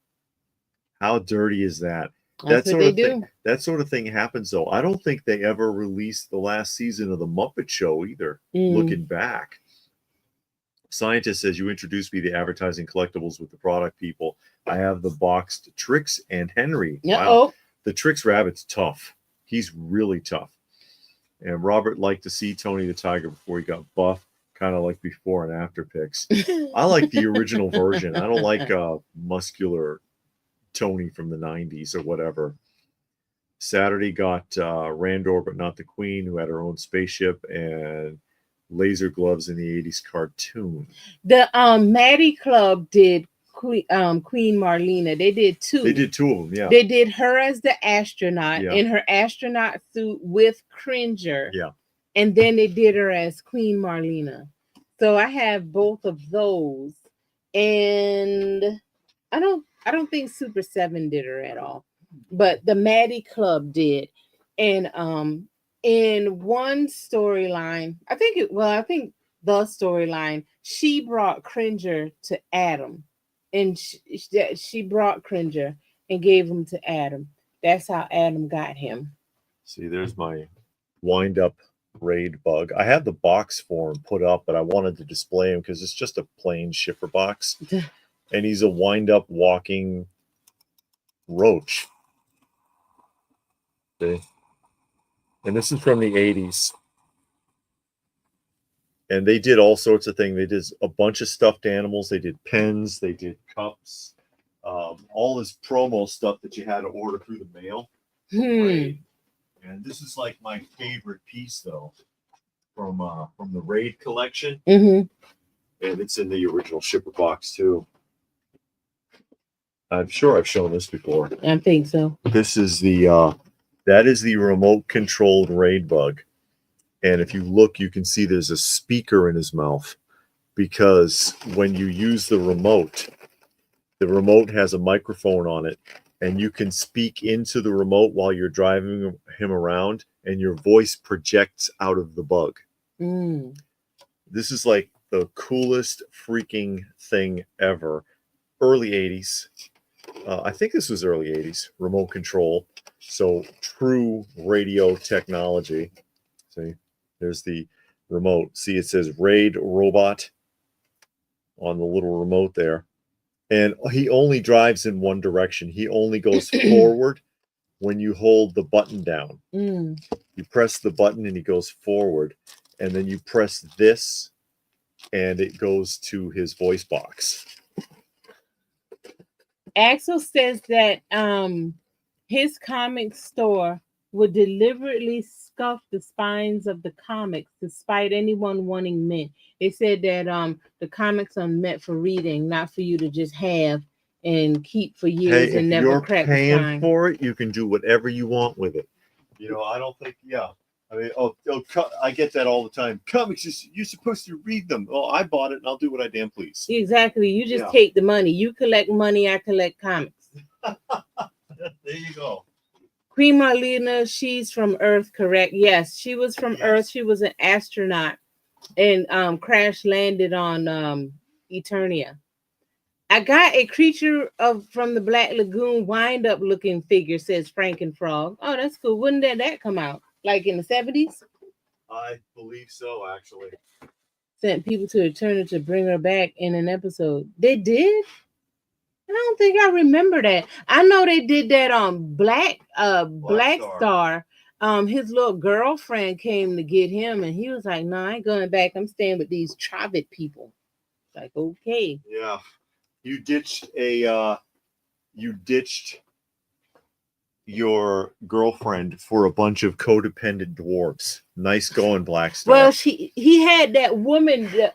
How dirty is that? That's what they do. That sort of thing happens, though. I don't think they ever released the last season of the Muppet Show either. Looking back, Scientist says, you introduced me to advertising collectibles with the product people. I have the boxed Trix and Henry. Wow. The Trix Rabbit's tough. He's really tough. And Robert liked to see Tony the Tiger before he got buff, kind of like before and after pics. I like the original version. I don't like muscular Tony from the 90s or whatever. Saturday got Randor, but not the Queen, who had her own spaceship and laser gloves in the 80s cartoon. The Maddie Club did Queen Marlena. They did 2. They did 2 of them, yeah. They did her as the astronaut in her astronaut suit with Cringer. Yeah. And then they did her as Queen Marlena. So I have both of those. And I don't think Super 7 did her at all, but the Maddie Club did. And in one storyline, I think the storyline, she brought Cringer to Adam, and she brought Cringer and gave him to Adam. That's how Adam got him. See, there's my wind-up Raid Bug. I had the box for him put up, but I wanted to display him because it's just a plain shipper box. And he's a wind-up walking roach. See? And this is from the 80s. And they did all sorts of things. They did a bunch of stuffed animals. They did pens. They did cups. All this promo stuff that you had to order through the mail. Raid. And this is like my favorite piece, though, from the Raid collection. And it's in the original shipper box, too. I'm sure I've shown this before. I think so. This is that is the remote controlled Raid Bug. And if you look, you can see there's a speaker in his mouth, because when you use the remote has a microphone on it, and you can speak into the remote while you're driving him around, and your voice projects out of the bug. This is like the coolest freaking thing ever. Early 80s. I think this was early 80s, remote control. So true radio technology. See, there's the remote. See, it says Raid Robot on the little remote there. And he only drives in one direction. He only goes forward when you hold the button down. You press the button and he goes forward. And then you press this and it goes to his voice box. Axel says that his comic store would deliberately scuff the spines of the comics despite anyone wanting mint. They said that the comics are meant for reading, not for you to just have and keep for years Hey, and if never you're crack the paying spine. for it, you can do whatever you want with it. You know, I don't think, yeah. I mean, I get that all the time. Comics, you're supposed to read them. Oh, I bought it, and I'll do what I damn please. Exactly. You just take the money. You collect money. I collect comics. There you go. Queen Marlena, she's from Earth, correct? Yes, she was from Earth. She was an astronaut and crash landed on Eternia. I got a creature from the Black Lagoon wind up looking figure, says Frankenfrog. Oh, that's cool. When did that come out? Like in the 70s? I believe so, actually. Sent people to Eternia to bring her back in an episode. They did? I don't think I remember that. I know they did that on Black Star. His little girlfriend came to get him, and he was like, "No, I ain't going back. I'm staying with these Trobit people." Like, okay. Yeah, you ditched your girlfriend for a bunch of codependent dwarves. Nice going, Black Star. Well, he had that woman that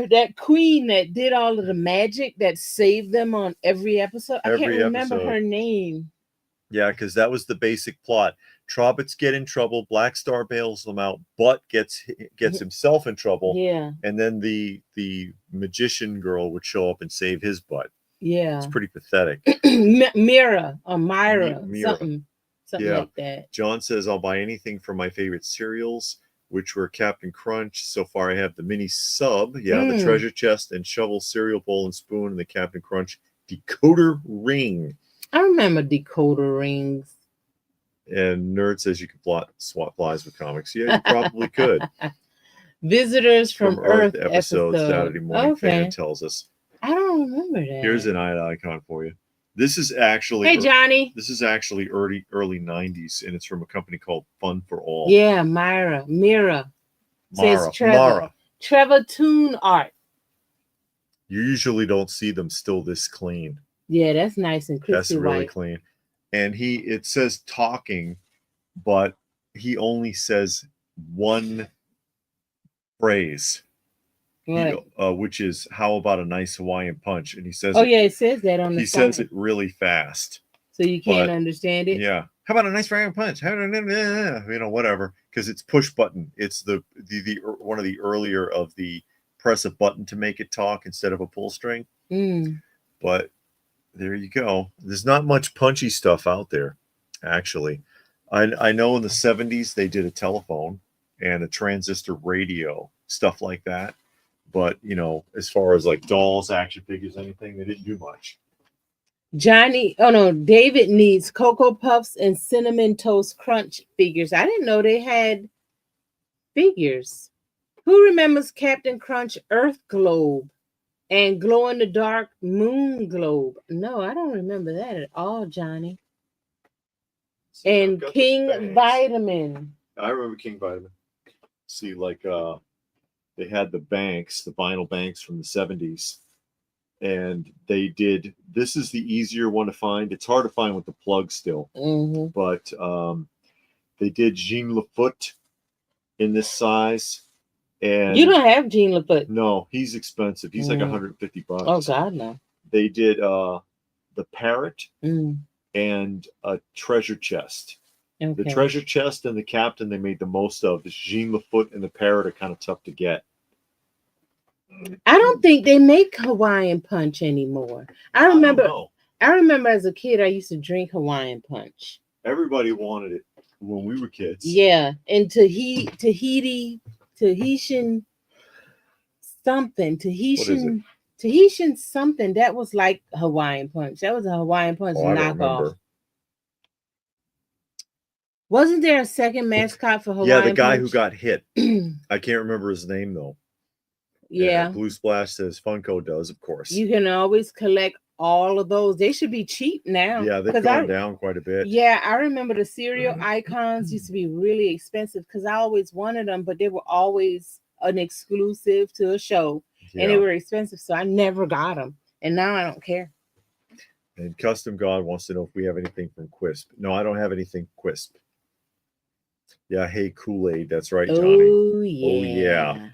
that queen that did all of the magic that saved them on every episode. I can't remember her name. Yeah, because that was the basic plot. Trobits get in trouble, Black Star bails them out, but gets himself in trouble. Yeah. And then the magician girl would show up and save his butt. Yeah. It's pretty pathetic. Myra or Myra, something like that. John says, I'll buy anything from my favorite cereals, which were Captain Crunch. So far I have the mini sub, the treasure chest and shovel, cereal bowl and spoon, and the Captain Crunch decoder ring. I remember decoder rings. And Nerd says you can swap flies with comics. Yeah, you probably could. Visitors from Earth episode. Saturday morning fan tells us. I don't remember that. Here's an icon for you. This is actually Johnny. This is actually early 90s, and it's from a company called Fun for All. Yeah, Mira. Says Trevor Toon Art. You usually don't see them still this clean. Yeah, that's nice and crispy. That's really clean. And it says talking, but he only says one phrase. Which is, how about a nice Hawaiian punch? And he says, it says that on the side. He says it really fast. So you can't understand it? Yeah. How about a nice Hawaiian punch? Whatever. Because it's push button. It's the one of the earlier of the press a button to make it talk instead of a pull string. But there you go. There's not much punchy stuff out there, actually. I know in the 70s they did a telephone and a transistor radio, stuff like that. But, as far as like dolls, action figures, anything, they didn't do much. David needs Cocoa Puffs and Cinnamon Toast Crunch figures. I didn't know they had figures. Who remembers Captain Crunch Earth Globe and Glow in the Dark Moon Globe? No, I don't remember that at all, Johnny. And King Vitamin. I remember King Vitamin. See, they had the vinyl banks from the 70s, and they did, this is the easier one to find. It's hard to find with the plug still, but they did Jean Lafoot in this size. And you don't have Jean Lafoot? No, he's expensive. He's like $150. Oh God, no. They did the parrot and a treasure chest. Okay. The treasure chest and the captain they made the most of. This Jean Lafoot and the parrot are kind of tough to get. I don't think they make Hawaiian Punch anymore. I remember as a kid I used to drink Hawaiian Punch. Everybody wanted it when we were kids. Yeah, and Tahitian something. Tahitian something that was like Hawaiian Punch. That was a Hawaiian Punch knockoff. Wasn't there a second mascot for Hawaiian Punch? Yeah, the guy who got hit. I can't remember his name though. Yeah. Blue Splash says Funko does, of course. You can always collect all of those. They should be cheap now. Yeah, they've gone down quite a bit. Yeah, I remember the cereal icons used to be really expensive because I always wanted them, but they were always an exclusive to a show, and they were expensive, so I never got them. And now I don't care. And Custom God wants to know if we have anything from Quisp. No, I don't have anything Quisp. Yeah, hey, Kool-Aid. That's right, Johnny. Oh yeah. Oh, yeah.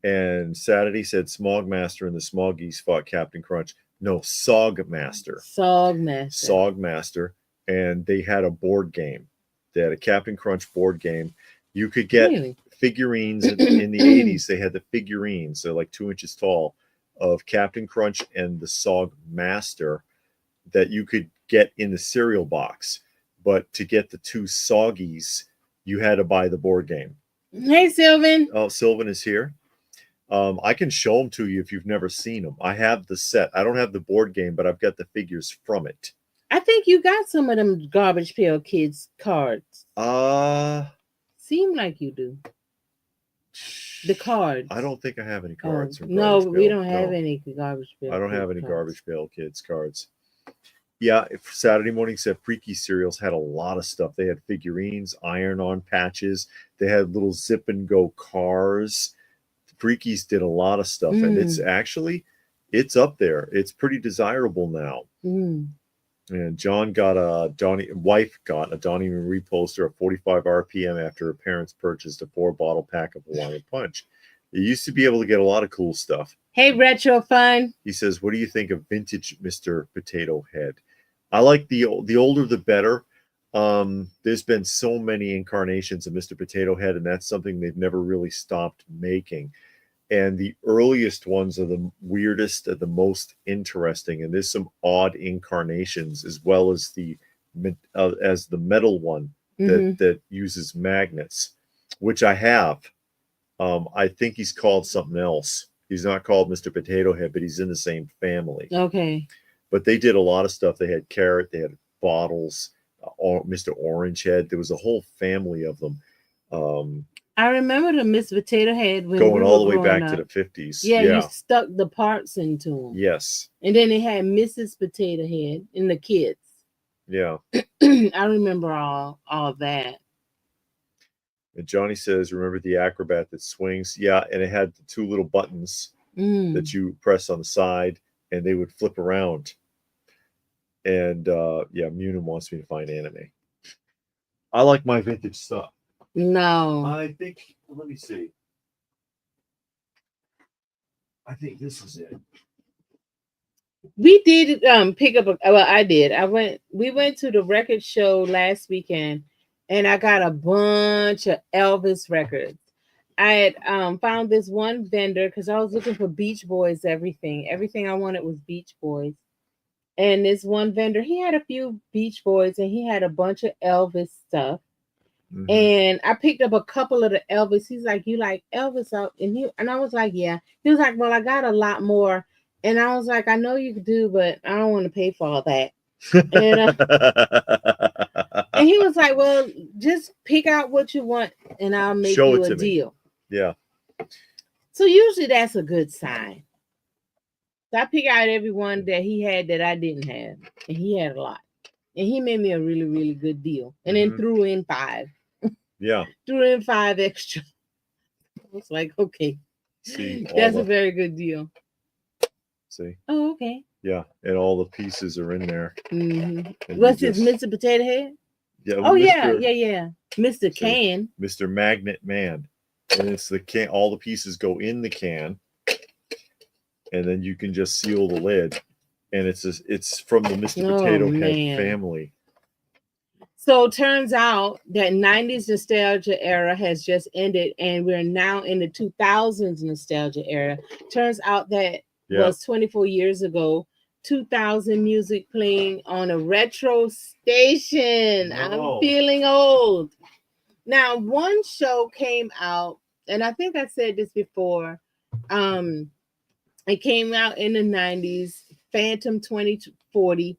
And Saturday said Smogmaster and the Smoggies fought Captain Crunch. No, Sogmaster. Sogmaster. And they had a board game. They had a Captain Crunch board game. You could get figurines in the 80s. They had the figurines. They're like 2 inches tall of Captain Crunch and the Sogmaster that you could get in the cereal box. But to get the two Soggies, you had to buy the board game. Hey, Sylvan. Oh, Sylvan is here. I can show them to you if you've never seen them. I have the set. I don't have the board game, but I've got the figures from it. I think you got some of them Garbage Pail Kids cards. Seem like you do. The cards. I don't think I have any cards. From no, we don't have any Garbage Pail. I don't have any Garbage Pail Kids cards. Yeah, Saturday morning said Freaky Cereals had a lot of stuff. They had figurines, iron-on patches. They had little zip and go cars. Freakies did a lot of stuff, and it's up there. It's pretty desirable now. And John got wife got a Donnie Marie poster at 45 RPM after her parents purchased a 4-bottle pack of Hawaiian Punch. You used to be able to get a lot of cool stuff. Hey, Retro Fun. He says, what do you think of vintage Mr. Potato Head? I like the older the better. There's been so many incarnations of Mr. Potato Head, and that's something they've never really stopped making. And the earliest ones are the weirdest and the most interesting. And there's some odd incarnations, as well as the metal one that uses magnets, which I have. I think he's called something else. He's not called Mr. Potato Head, but he's in the same family. Okay. But they did a lot of stuff. They had Carrot, they had Bottles, Mr. Orange Head. There was a whole family of them. I remember the Mr. Potato Head when going all the way back to the 50s. Yeah, you stuck the parts into them. Yes. And then they had Mrs. Potato Head and the kids. Yeah. I remember all that. And Johnny says, remember the acrobat that swings? Yeah, and it had the 2 little buttons that you press on the side, and they would flip around. And Munin wants me to find anime. I like my vintage stuff. No. I think, let me see. I think this is it. We did pick up I did. We went to the record show last weekend, and I got a bunch of Elvis records. I had found this one vendor because I was looking for Beach Boys everything. Everything I wanted was Beach Boys. And this one vendor, he had a few Beach Boys, and he had a bunch of Elvis stuff. And I picked up a couple of the Elvis. He's like, you like Elvis out? And I was like, yeah. He was like, well, I got a lot more. And I was like, I know you do, but I don't want to pay for all that. And he was like, well, just pick out what you want and I'll make you a deal. Yeah. So usually that's a good sign. So I pick out everyone that he had that I didn't have. And he had a lot. And he made me a really, really good deal. And then threw in 5. Yeah. Threw in 5 extra. I was like, okay. See, that's a very good deal. See? Oh, okay. Yeah. And all the pieces are in there. What's his Mr. Potato Head? Yeah. Oh, yeah. Mr. Can. Mr. Magnet Man. And it's the can. All the pieces go in the can. And then you can just seal the lid. And it's from the Mr. Potato Head family. So it turns out that 90s nostalgia era has just ended, and we're now in the 2000s nostalgia era. Turns out that was 24 years ago. 2000 music playing on a retro station. I'm feeling old. Now, one show came out, and I think I said this before. It came out in the 90s, Phantom 2040.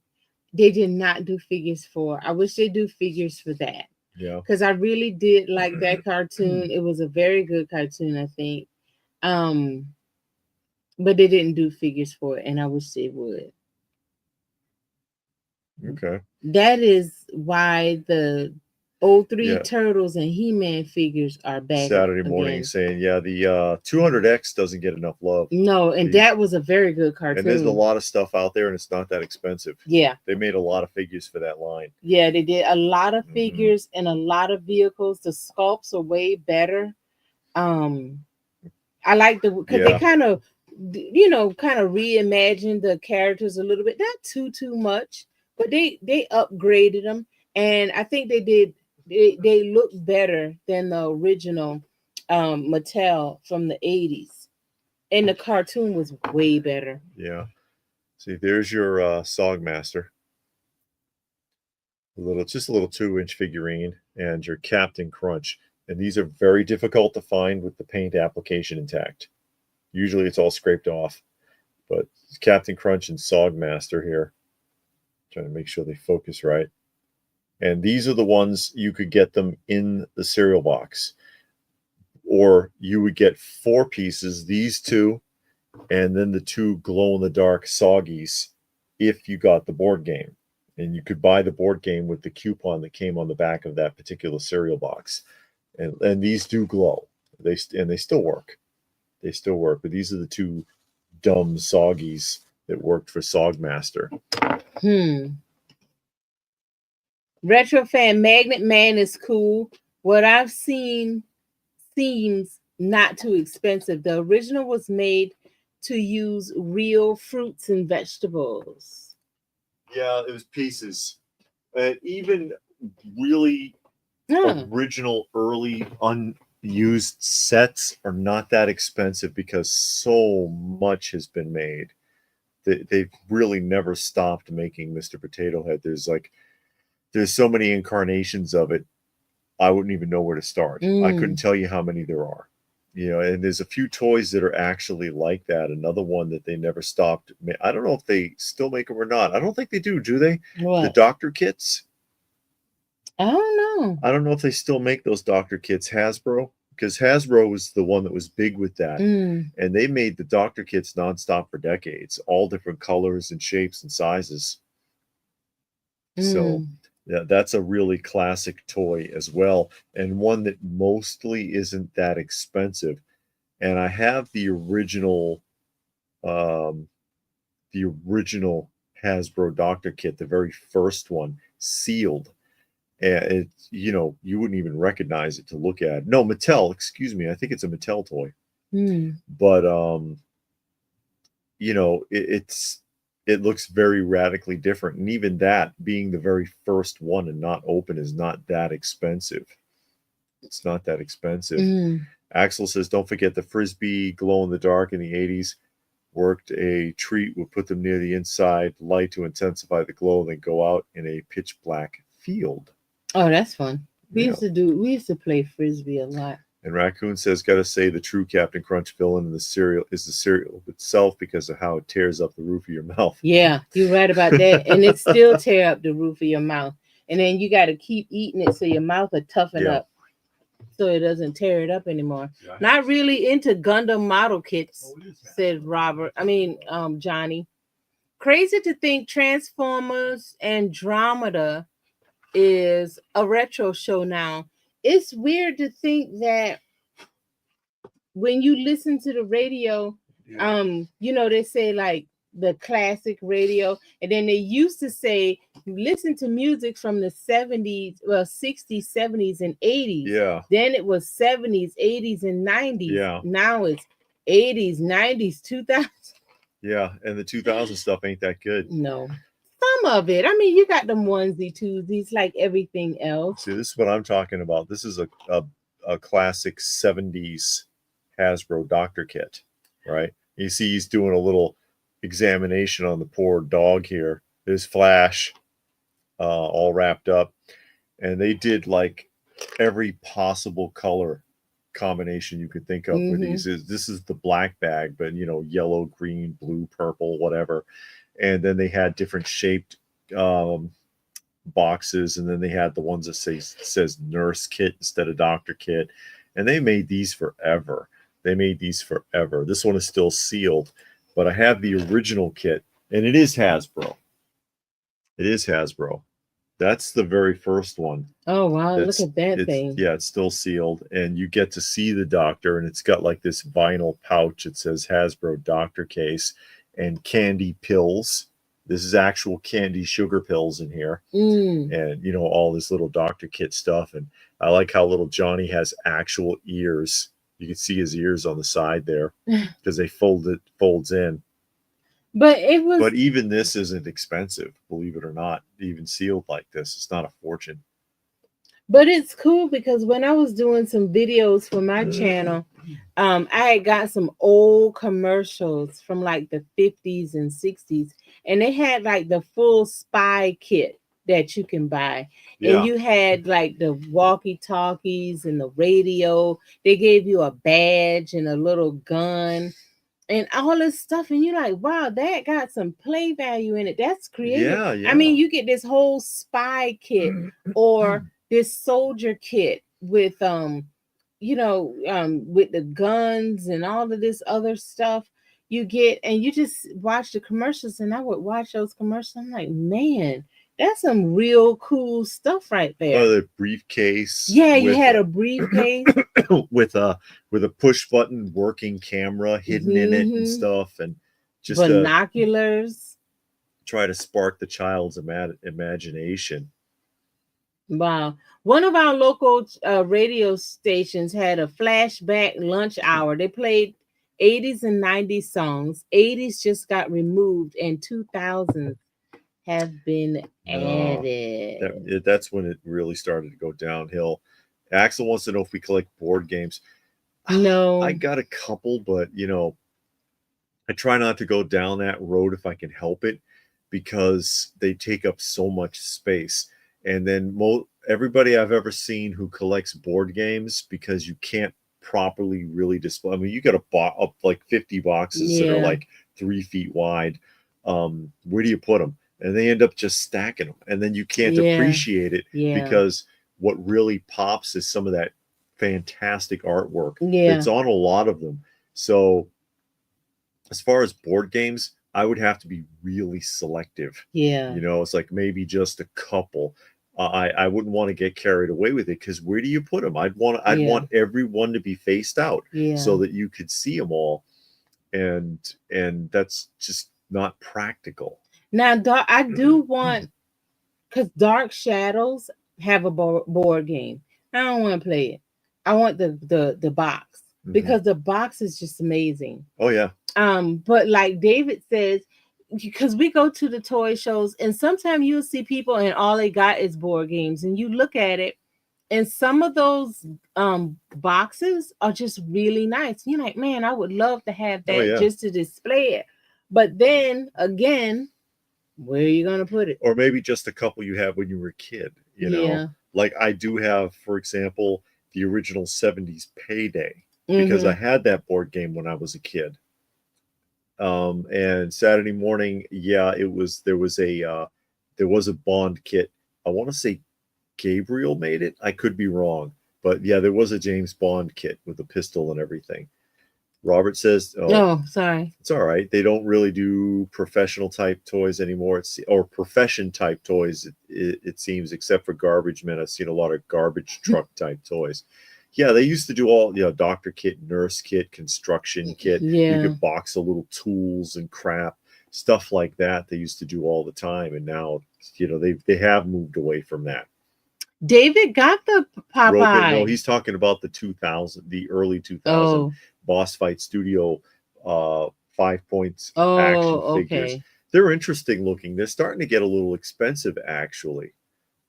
They did not do figures for. I wish they do figures for that. Yeah. Because I really did like that cartoon. It was a very good cartoon, I think. But they didn't do figures for it, and I wish they would. Okay. That is why the 03 Yeah. Turtles and He-Man figures are back Saturday morning again. saying, yeah, the 200X doesn't get enough love. No, and that was a very good cartoon. And there's a lot of stuff out there, and it's not that expensive. Yeah. They made a lot of figures for that line. Yeah, they did a lot of figures and a lot of vehicles. The sculpts are way better. I like because they kind of, kind of reimagined the characters a little bit. Not too much, but they upgraded them, and I think they did. They look better than the original Mattel from the 80s, and the cartoon was way better. Yeah. See, there's your Sogmaster. Just a little 2-inch figurine, and your Captain Crunch. And these are very difficult to find with the paint application intact. Usually it's all scraped off, but Captain Crunch and Sogmaster here. Trying to make sure they focus right. And these are the ones you could get them in the cereal box. Or you would get 4 pieces, these 2, and then the 2 glow-in-the-dark Soggies if you got the board game. And you could buy the board game with the coupon that came on the back of that particular cereal box. And these do glow. They still work. They still work. But these are the 2 dumb Soggies that worked for Sogmaster. Retro Fan Magnet Man is cool. What I've seen seems not too expensive. The original was made to use real fruits and vegetables. Yeah, it was pieces. And even really original, early, unused sets are not that expensive because so much has been made. They've really never stopped making Mr. Potato Head. There's so many incarnations of it, I wouldn't even know where to start. I couldn't tell you how many there are. And there's a few toys that are actually like that. Another one that they never stopped. I don't know if they still make them or not. I don't think they do they? What? The doctor kits? I don't know. I don't know if they still make those doctor kits. Hasbro? Because Hasbro was the one that was big with that. And they made the doctor kits nonstop for decades. All different colors and shapes and sizes. So... yeah, that's a really classic toy as well, and one that mostly isn't that expensive. And I have the original Hasbro Doctor Kit, the very first one, sealed. And it, you wouldn't even recognize it to look at. No, Mattel, excuse me. I think it's a Mattel toy. But it looks very radically different. And even that, being the very first one and not open, is not that expensive. It's not that expensive. Axel says, don't forget the Frisbee glow-in-the-dark in the 80s. Worked a treat, would put them near the inside light to intensify the glow, then go out in a pitch black field. Oh, that's fun. We used to play Frisbee a lot. And Raccoon says, gotta say the true Captain Crunch villain in the cereal is the cereal itself because of how it tears up the roof of your mouth. Yeah, you're right about that. And it still tear up the roof of your mouth. And then you got to keep eating it so your mouth will toughen up so it doesn't tear it up anymore. Yeah. Not really into Gundam model kits, said Johnny. Crazy to think Transformers Andromeda is a retro show now. It's weird to think that when you listen to the radio, they say like the classic radio, and then they used to say listen to music from the 70s, 60s, 70s, and 80s. Yeah. Then it was 70s, 80s, and 90s. Yeah. Now it's 80s, 90s, 2000s. Yeah, and the 2000 stuff ain't that good. No. Some of it. I mean, you got them onesie twosies like everything else. See, this is what I'm talking about. This is a classic 70s Hasbro Doctor Kit, right? You see he's doing a little examination on the poor dog here. There's Flash all wrapped up. And they did like every possible color combination you could think of with these. This is the black bag, but yellow, green, blue, purple, whatever. And then they had different shaped boxes, and then they had the ones that says nurse kit instead of doctor kit. And they made these forever. This one is still sealed, but I have the original kit, and it is Hasbro. That's the very first one. Oh wow, look That's at that it's thing. yeah, it's still sealed, and you get to see the doctor, and it's got like this vinyl pouch. It says Hasbro doctor case and candy pills. This is actual candy sugar pills in here, Mm. and all this little doctor kit stuff. And I like how little Johnny has actual ears. You can see his ears on the side there because they folds in. But it was, But even this isn't expensive, believe it or not. Even sealed like this, it's not a fortune. but it's cool because when I was doing some videos for my channel, I had got some old commercials from like the 50s and 60s, and they had like the full spy kit that you can buy. And Yeah, you had like the walkie-talkies and the radio. They gave you a badge and a little gun and all this stuff. And you're like, wow, that got some play value in it. That's creative. yeah, I yeah. mean, you get this whole spy kit or this soldier kit with with the guns and all of this other stuff you get, and you just watch the commercials. And I would watch those commercials. I'm like, man, that's some real cool stuff right there. The briefcase. Yeah, you with had a briefcase with a push button working camera hidden in it and stuff, and just binoculars. try to spark the child's imagination. Wow. One of our local radio stations had a flashback lunch hour. They played 80s and 90s songs. 80s just got removed and 2000s have been added. That's when it really started to go downhill. Axel wants to know if we collect board games. No. I got a couple, but I try not to go down that road if I can help it, because they take up so much space. And then everybody I've ever seen who collects board games, because you can't properly really display. I mean, you got up like 50 boxes that are like 3 feet wide. Where do you put them? And they end up just stacking them, and then you can't appreciate it because what really pops is some of that fantastic artwork that's on a lot of them. So as far as board games, I would have to be really selective. Yeah. It's like maybe just a couple. I wouldn't want to get carried away with it, because where do you put them? I'd want everyone to be faced out so that you could see them all, and that's just not practical. Now, I do want, because Dark Shadows have a board game. I don't want to play it. I want the box, because the box is just amazing. Oh yeah. But like David says, because we go to the toy shows, and sometimes you'll see people and all they got is board games, and you look at it, and some of those boxes are just really nice. You're like, man, I would love to have that just to display it. But then again, where are you gonna put it? Or maybe just a couple you have when you were a kid, like I do have, for example, the original 70s Payday, because I had that board game when I was a kid. And Saturday morning, there was a Bond kit. I want to say Gabriel made it. I could be wrong, but there was a James Bond kit with a pistol and everything. Robert says, "Oh, sorry, it's all right. They don't really do professional type toys anymore. Or profession type toys. It seems, except for garbage men. I've seen a lot of garbage truck type toys. Yeah, they used to do all, doctor kit, nurse kit, construction kit. Yeah. You could box a little tools and crap, stuff like that. They used to do all the time, and now, they have moved away from that. David got the Popeye. No, he's talking about the early 2000 Boss Fight Studio 5 points action figures. They're interesting looking. They're starting to get a little expensive, actually.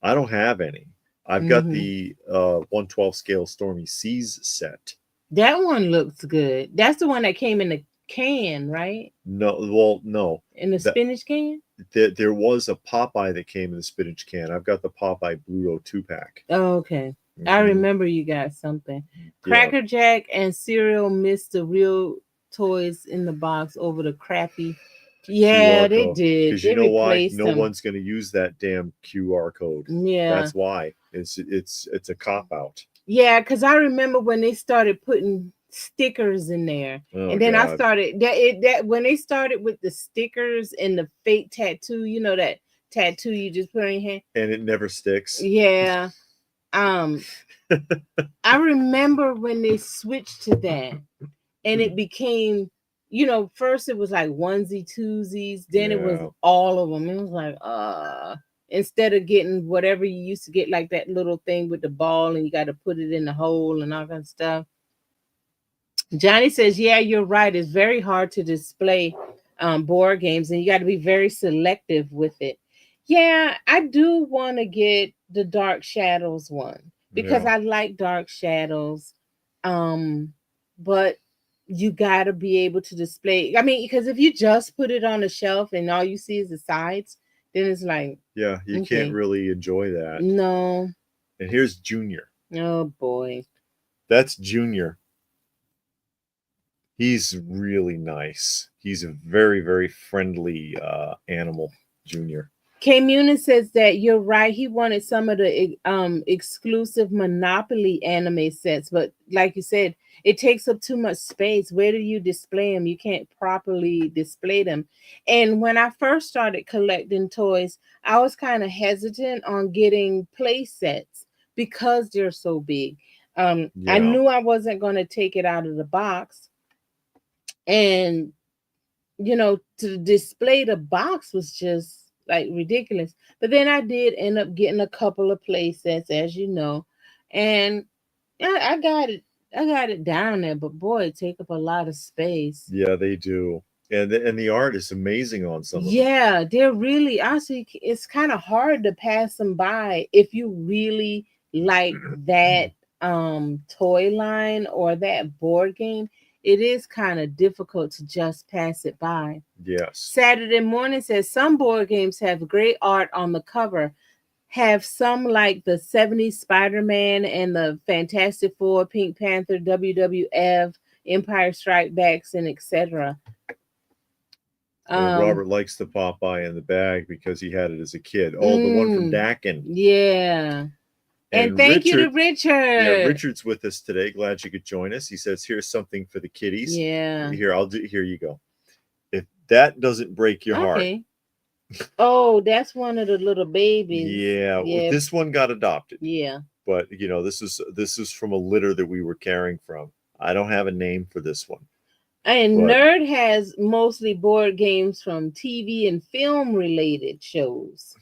I don't have any. I've got the 1/12 scale Stormy Seas set. That one looks good. That's the one that came in the can, right? No, well, no. In the spinach can? There was a Popeye that came in the spinach can. I've got the Popeye Bluto 2-pack. Oh, okay. I remember you got something. Cracker Jack and Cereal missed the real toys in the box over the crappy. Yeah, they did. Because you know why? No one's going to use that damn QR code. Yeah, that's why. It's a cop out. Yeah, because I remember when they started putting stickers in there, and then I started that when they started with the stickers and the fake tattoo. tattoo you just put on your hand. And it never sticks. Yeah. I remember when they switched to that and it became, first it was like onesie twosies, then it was Yeah. all of them. It was like, instead of getting whatever you used to get, like that little thing with the ball and you got to put it in the hole and all that stuff. Johnny says, yeah, you're right. It's very hard to display board games and you got to be very selective with it. Yeah, I do want to get the Dark Shadows one because Yeah. I like Dark Shadows. But you got to be able to display. I mean, because if you just put it on a shelf and all you see is the sides, then it's like, Yeah, you okay. can't really enjoy that. No. And here's Junior. Oh boy. That's Junior. He's really nice. He's a very, very friendly animal, Junior. K Munin says that you're right. He wanted some of the exclusive Monopoly anime sets, but like you said, it takes up too much space. Where do you display them? You can't properly display them. And when I first started collecting toys, I was kind of hesitant on getting play sets because they're so big. I knew I wasn't going to take it out of the box. And, to display the box was just like ridiculous. But then I did end up getting a couple of play sets, as you know, and I got it down there. But boy, it take up a lot of space. Yeah, they do, and the art is amazing on some of them. Yeah, they're really honestly. It's kind of hard to pass them by if you really like that toy line or that board game. It is kind of difficult to just pass it by. Yes. Saturday Morning says some board games have great art on the cover. Have some like the 70s Spider-Man and the Fantastic Four, Pink Panther, WWF, Empire Strike Backs, and etc. Robert likes the Popeye in the bag because he had it as a kid. Oh, the one from Dakin. Yeah. And thank you to Richard. Yeah, Richard's with us today. Glad you could join us. He says, here's something for the kiddies. Yeah. Here you go. If that doesn't break your heart. Oh, that's one of the little babies. Yeah. Well, this one got adopted. Yeah. But this is from a litter that we were caring from. I don't have a name for this one. And Nerd has mostly board games from TV and film related shows.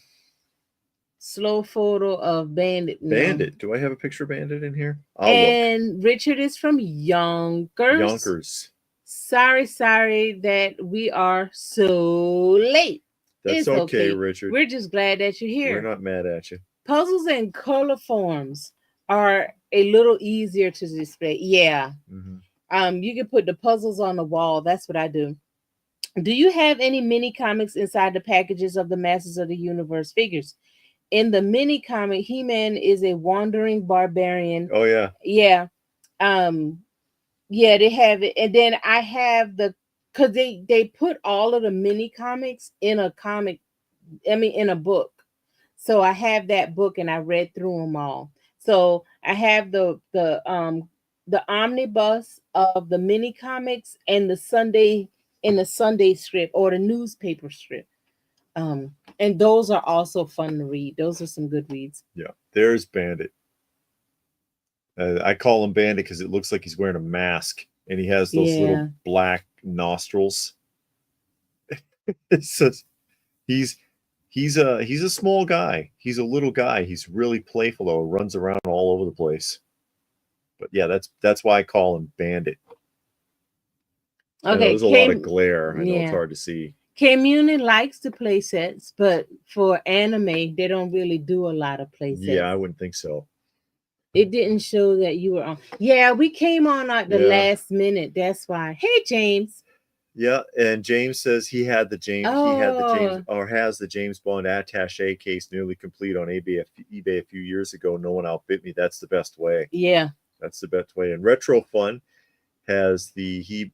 Slow photo of Bandit. Bandit. Do I have a picture of Bandit in here? And look. Richard is from Yonkers. Sorry that we are so late. That's okay, Richard. We're just glad that you're here. We're not mad at you. Puzzles and color forms are a little easier to display. Yeah. Mm-hmm. You can put the puzzles on the wall. That's what I do. Do you have any mini comics inside the packages of the Masters of the Universe figures? In the mini comic, He-Man is a wandering barbarian. Oh yeah. Yeah. Yeah, they have it. And then I have because they put all of the mini comics in a book. So I have that book and I read through them all. So I have the omnibus of the mini comics and the Sunday strip or the newspaper strip. And those are also fun to read. Those are some good reads. Yeah, there's Bandit. I call him Bandit because it looks like he's wearing a mask and he has those little black nostrils. It's just, he's a small guy. He's a little guy. He's really playful though. Runs around all over the place. But yeah, that's why I call him Bandit. Okay, there's a lot of glare. I know it's hard to see. Community likes to play sets, but for anime, they don't really do a lot of play sets. Yeah, I wouldn't think so. It didn't show that you were on. Yeah, we came on at the last minute. That's why. Hey, James. Yeah, and James says he had the James. Oh. He had the James, or has the James Bond attaché case nearly complete on eBay a few years ago. No one outbid me. That's the best way. Yeah, that's the best way. And Retro Fun has the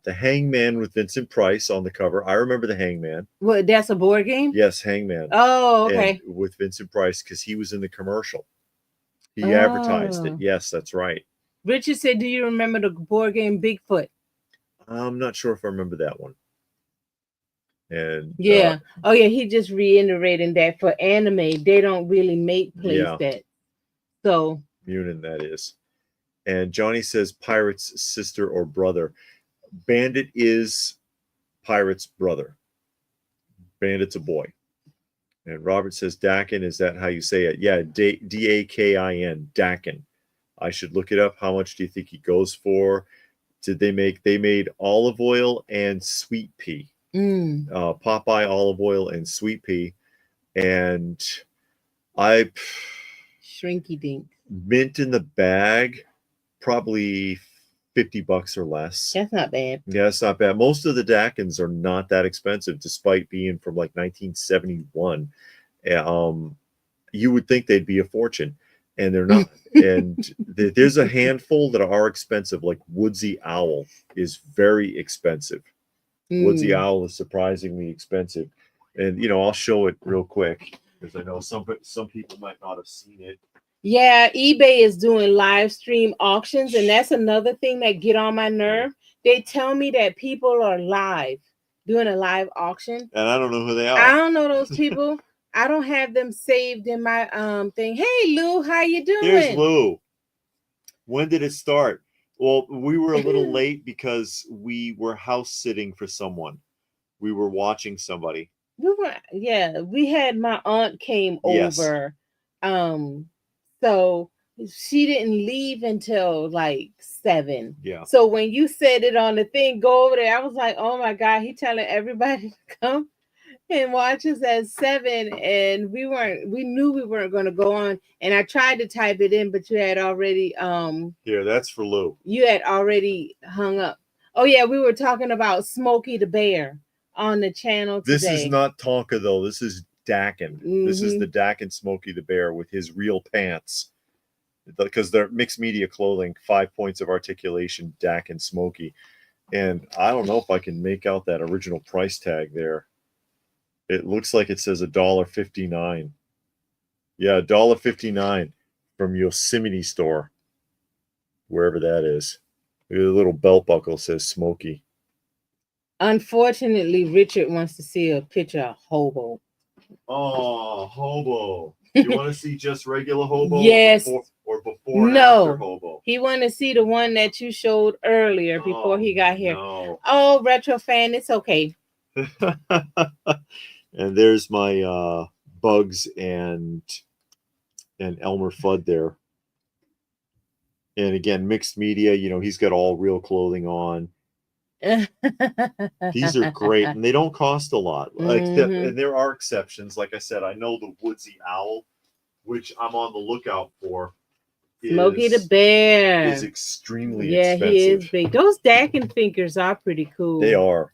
Hangman with Vincent Price on the cover. I remember the Hangman. What? That's a board game? Yes, Hangman. Oh, okay. And with Vincent Price because he was in the commercial. He advertised it. Yes, that's right. Richard said, "Do you remember the board game Bigfoot?" I'm not sure if I remember that one. And Yeah. Oh yeah, he just reiterating that for anime, they don't really make play Yeah. sets. So Munin, that is. And Johnny says Pirate's sister or brother. Bandit is Pirate's brother. Bandit's a boy. And Robert says Dakin. Is that how you say it? Yeah, Dakin. Dakin. I should look it up. How much do you think he goes for? Did they make? They made olive oil and sweet pea. Popeye olive oil and sweet pea, and I shrinky dink. mint in the bag, probably $50 or less. That's not bad. Yeah, it's not bad. Most of the Dakins are not that expensive, despite being from like 1971. You would think they'd be a fortune, and they're not. And there's a handful that are expensive, like Woodsy Owl is very expensive. Woodsy Owl is surprisingly expensive. And, I'll show it real quick because I know some people might not have seen it. Yeah, eBay is doing live stream auctions, and that's another thing that get on my nerve. They tell me that people are doing a live auction, and I don't know who they are. I don't know those people. I don't have them saved in my thing. Hey Lou, how you doing? Here's Lou. When did it start? Well, we were a little late because we were house sitting for someone. We were watching somebody. We had my aunt came over. So she didn't leave until like 7. Yeah. So when you said it on the thing, go over there, I was like, oh my God, he telling everybody to come and watch us at 7. And we knew we weren't going to go on. And I tried to type it in, but you had already here, that's for Lou. You had already hung up. Oh yeah, we were talking about Smokey the Bear on the channel today. This is not Tonka though. This is Dakin. This is the Dakin Smokey the Bear with his real pants. Because they're mixed media clothing, 5 points of articulation, Dakin Smokey. And I don't know if I can make out that original price tag there. It looks like it says $1.59. Yeah, $1.59 from Yosemite store, wherever that is. The little belt buckle says Smokey. Unfortunately, Richard wants to see a picture of Hobo. Oh, Hobo. You want to see just regular Hobo? Yes. Or before and after Hobo? He want to see the one that you showed earlier before he got here. No. Oh, Retro Fan, it's okay. And there's my Bugs and Elmer Fudd there. And again, mixed media, he's got all real clothing on. These are great, and they don't cost a lot. And there are exceptions. Like I said, I know the Woodsy Owl, which I'm on the lookout for. Smokey the Bear is extremely expensive. He is big. Those Dakin fingers are pretty cool. They are.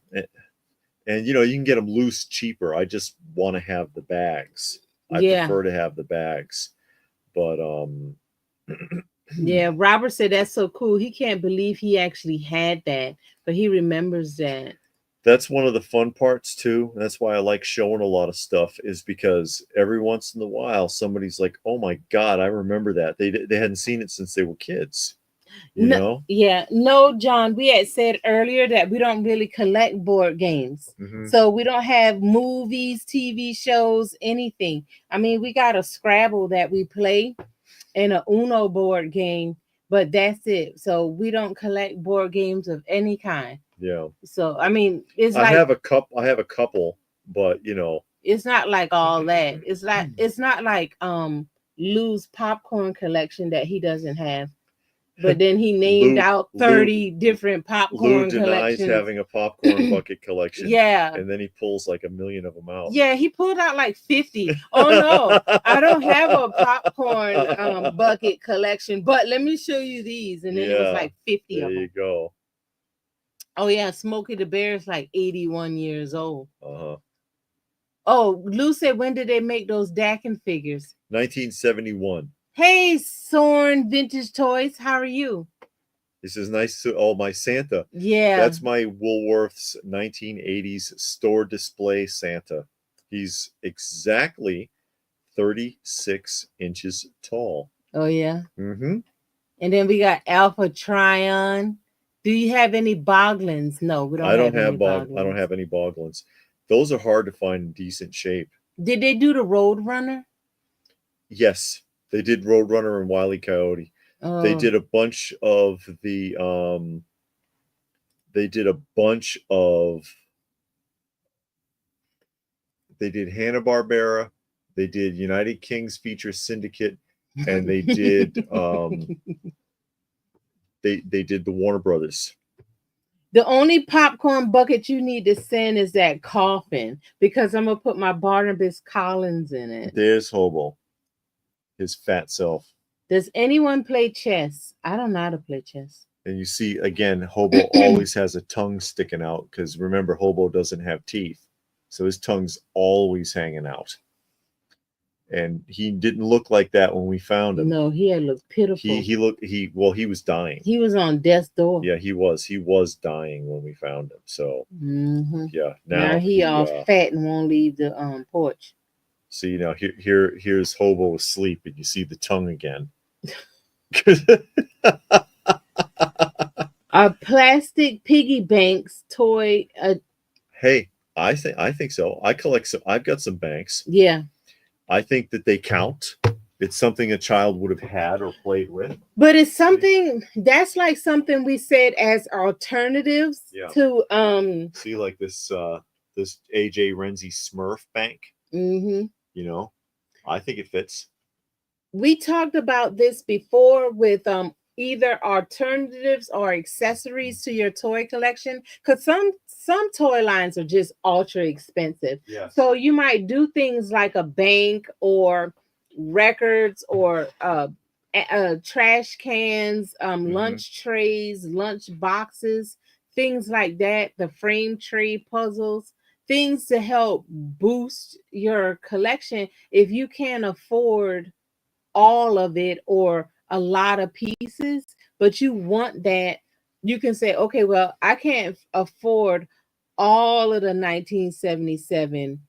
And you can get them loose cheaper. I just want to have the bags. I prefer to have the bags. But yeah, Robert said that's so cool. He can't believe he actually had that, but he remembers that. That's one of the fun parts too. That's why I like showing a lot of stuff, is because every once in a while somebody's like, "Oh my God, I remember that." They hadn't seen it since they were kids. You know? Yeah. No, John, we had said earlier that we don't really collect board games. So we don't have movies, TV shows, anything. I mean, we got a Scrabble that we play and an Uno board game, but that's it. So we don't collect board games of any kind. Yeah. So I mean, I have a couple, but it's not like all that. It's not like Lou's popcorn collection that he doesn't have. But then he named out 30 different popcorn Lou denies collections. having a popcorn bucket collection. Yeah. And then he pulls like 1 million of them out. Yeah, he pulled out like 50. Oh no, I don't have a popcorn bucket collection, but let me show you these. And then it was like 50 of them. There you go. Oh yeah, Smokey the Bear is like 81 years old. Uh-huh. Oh, Lou said, when did they make those Dakin figures? 1971. Hey, Sorn Vintage Toys, how are you? This is nice. Oh, my Santa. Yeah. That's my Woolworth's 1980s store display Santa. He's exactly 36 inches tall. Oh, yeah? Mm-hmm. And then we got Alpha Tryon. Do you have any Boglins? No, we don't have any Boglins. I don't have any Boglins. Those are hard to find in decent shape. Did they do the Road Runner? Yes, they did Roadrunner and Wile E. Coyote. They Oh, did a bunch of the they did a bunch of they did Hanna-Barbera, they did United Kings Feature Syndicate, and they did they did the Warner Brothers. The only popcorn bucket you need to send is that coffin, because I'm gonna put my Barnabas Collins in it. There's Hobo, his fat self. Does anyone play chess? I don't know how to play chess. And you see again, Hobo always has a tongue sticking out, because remember, Hobo doesn't have teeth, so his tongue's always hanging out. And he didn't look like that when we found him. No, he had looked pitiful. He was dying. He was on death's door. Yeah, he was dying when we found him. So yeah, now he all fat and won't leave the porch. See, now here's Hobo asleep, and you see the tongue again. A plastic piggy banks toy. Hey, I think so. I've got some banks. Yeah. I think that they count. It's something a child would have had or played with. But it's something that's like something we said as alternatives to see, like this AJ Renzi Smurf bank. You know, I think it fits. We talked about this before with either alternatives or accessories to your toy collection, because some toy lines are just ultra expensive. Yes. So you might do things like a bank or records or trash cans, lunch trays, lunch boxes, things like that, the frame tray puzzles, things to help boost your collection if you can't afford all of it or a lot of pieces, but you want that. You can say, okay, well, I can't afford all of the 1977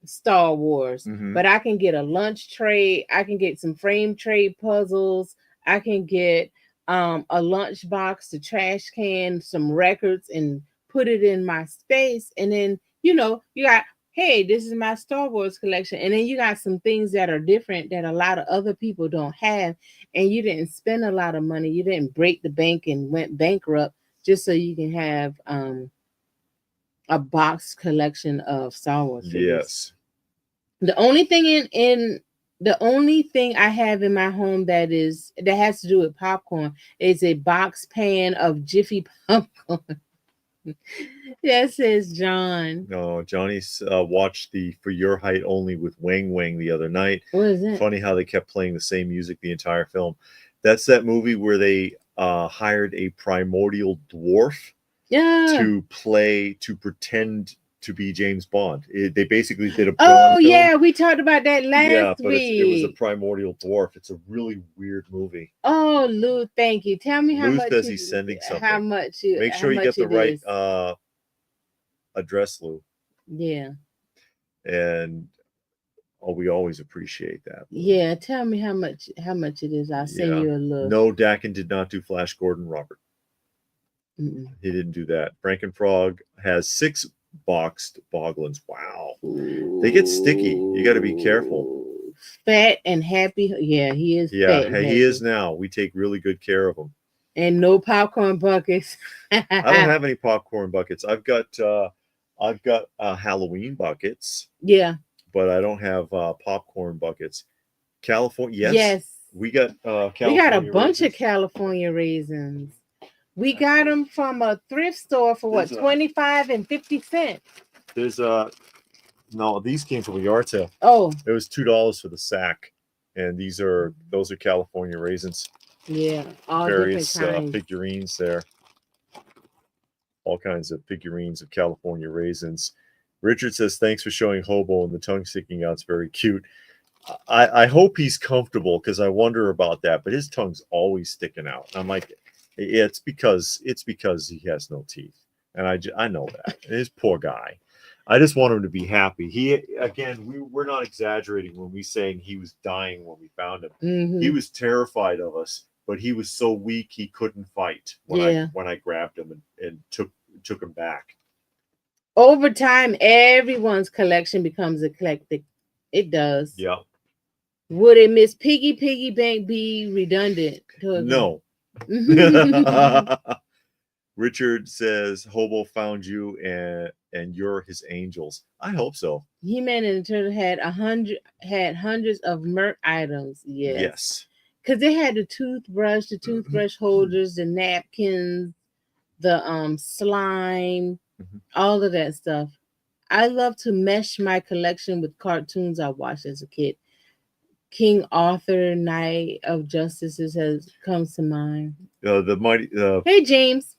Star Wars, but I can get a lunch tray, I can get some frame tray puzzles, I can get a lunch box, a trash can, some records, and put it in my space. And then you got, hey, this is my Star Wars collection. And then you got some things that are different that a lot of other people don't have. And you didn't spend a lot of money. You didn't break the bank and went bankrupt just so you can have a box collection of Star Wars figures. Yes. The only thing the only thing I have in my home that has to do with popcorn is a box pan of Jiffy popcorn. That says John. No, Johnny's watched the For Your Height Only with Wang Wang the other night. What is it? Funny how they kept playing the same music the entire film. That's that movie where they hired a primordial dwarf to pretend to be James Bond. They basically did a Bond film. Yeah, we talked about that last week. It was a primordial dwarf. It's a really weird movie. Oh, Lou, thank you. Tell me how much. Lou says he's sending something. How much? Make sure you get the right address, Lou. Yeah. And we always appreciate that, Lou. Yeah, tell me how much it is. I'll send you a look. No, Dakin did not do Flash Gordon Robert. He didn't do that. Frankenfrog has 6 boxed Boglins. Wow. They get sticky. You got to be careful. Fat and happy. Yeah, he is. Yeah, he is now. We take really good care of him. And no popcorn buckets. I don't have any popcorn buckets. I've got Halloween buckets. Yeah. But I don't have popcorn buckets. California. Yes. We got California. We got a bunch of California raisins. We got them from a thrift store for what, 25 and 50 cents. There's no, these came from a yard sale. Oh. It was $2 for the sack. And those are California raisins. Yeah. All various figurines there. All kinds of figurines of California raisins. Richard says, thanks for showing Hobo and the tongue sticking out. It's very cute. I hope he's comfortable, because I wonder about that. But his tongue's always sticking out. I'm like, it's because he has no teeth. And I know that. His poor guy. I just want him to be happy. We're not exaggerating when we saying he was dying when we found him. He was terrified of us, but he was so weak he couldn't fight when I grabbed him and took him back. Over time, everyone's collection becomes eclectic. It does. Yeah. Would a Miss Piggy Bank be redundant? No. Richard says Hobo found you and you're his angels. I hope so. He-Man and the Turtle had hundreds of merch items. Yes. Because they had the toothbrush holders, the napkins, the slime, all of that stuff. I love to mesh my collection with cartoons I watched as a kid. King Arthur, Knight of Justices comes to mind. The mighty. Hey, James.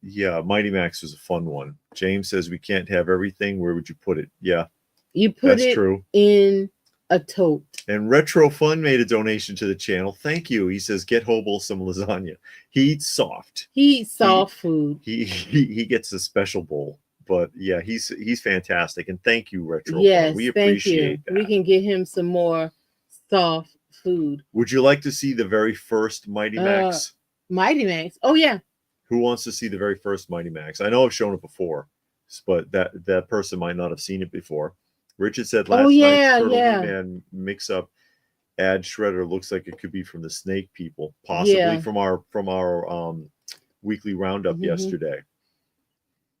Yeah, Mighty Max was a fun one. James says we can't have everything. Where would you put it? Yeah, you put that's it true. In a tote. And Retro Fun made a donation to the channel. Thank you. He says get Hobo some lasagna. He eats soft. He eats soft food. He gets a special bowl. But yeah, he's fantastic. And thank you, Retro Yes, Fun. We appreciate that. We can get him some more soft food. Would you like to see the very first Mighty Max? Mighty Max. Oh yeah. Who wants to see the very first Mighty Max? I know I've shown it before, but that person might not have seen it before. Richard said last night's Turtle Man mix-up ad shredder looks like it could be from the Snake People, possibly from our weekly roundup yesterday.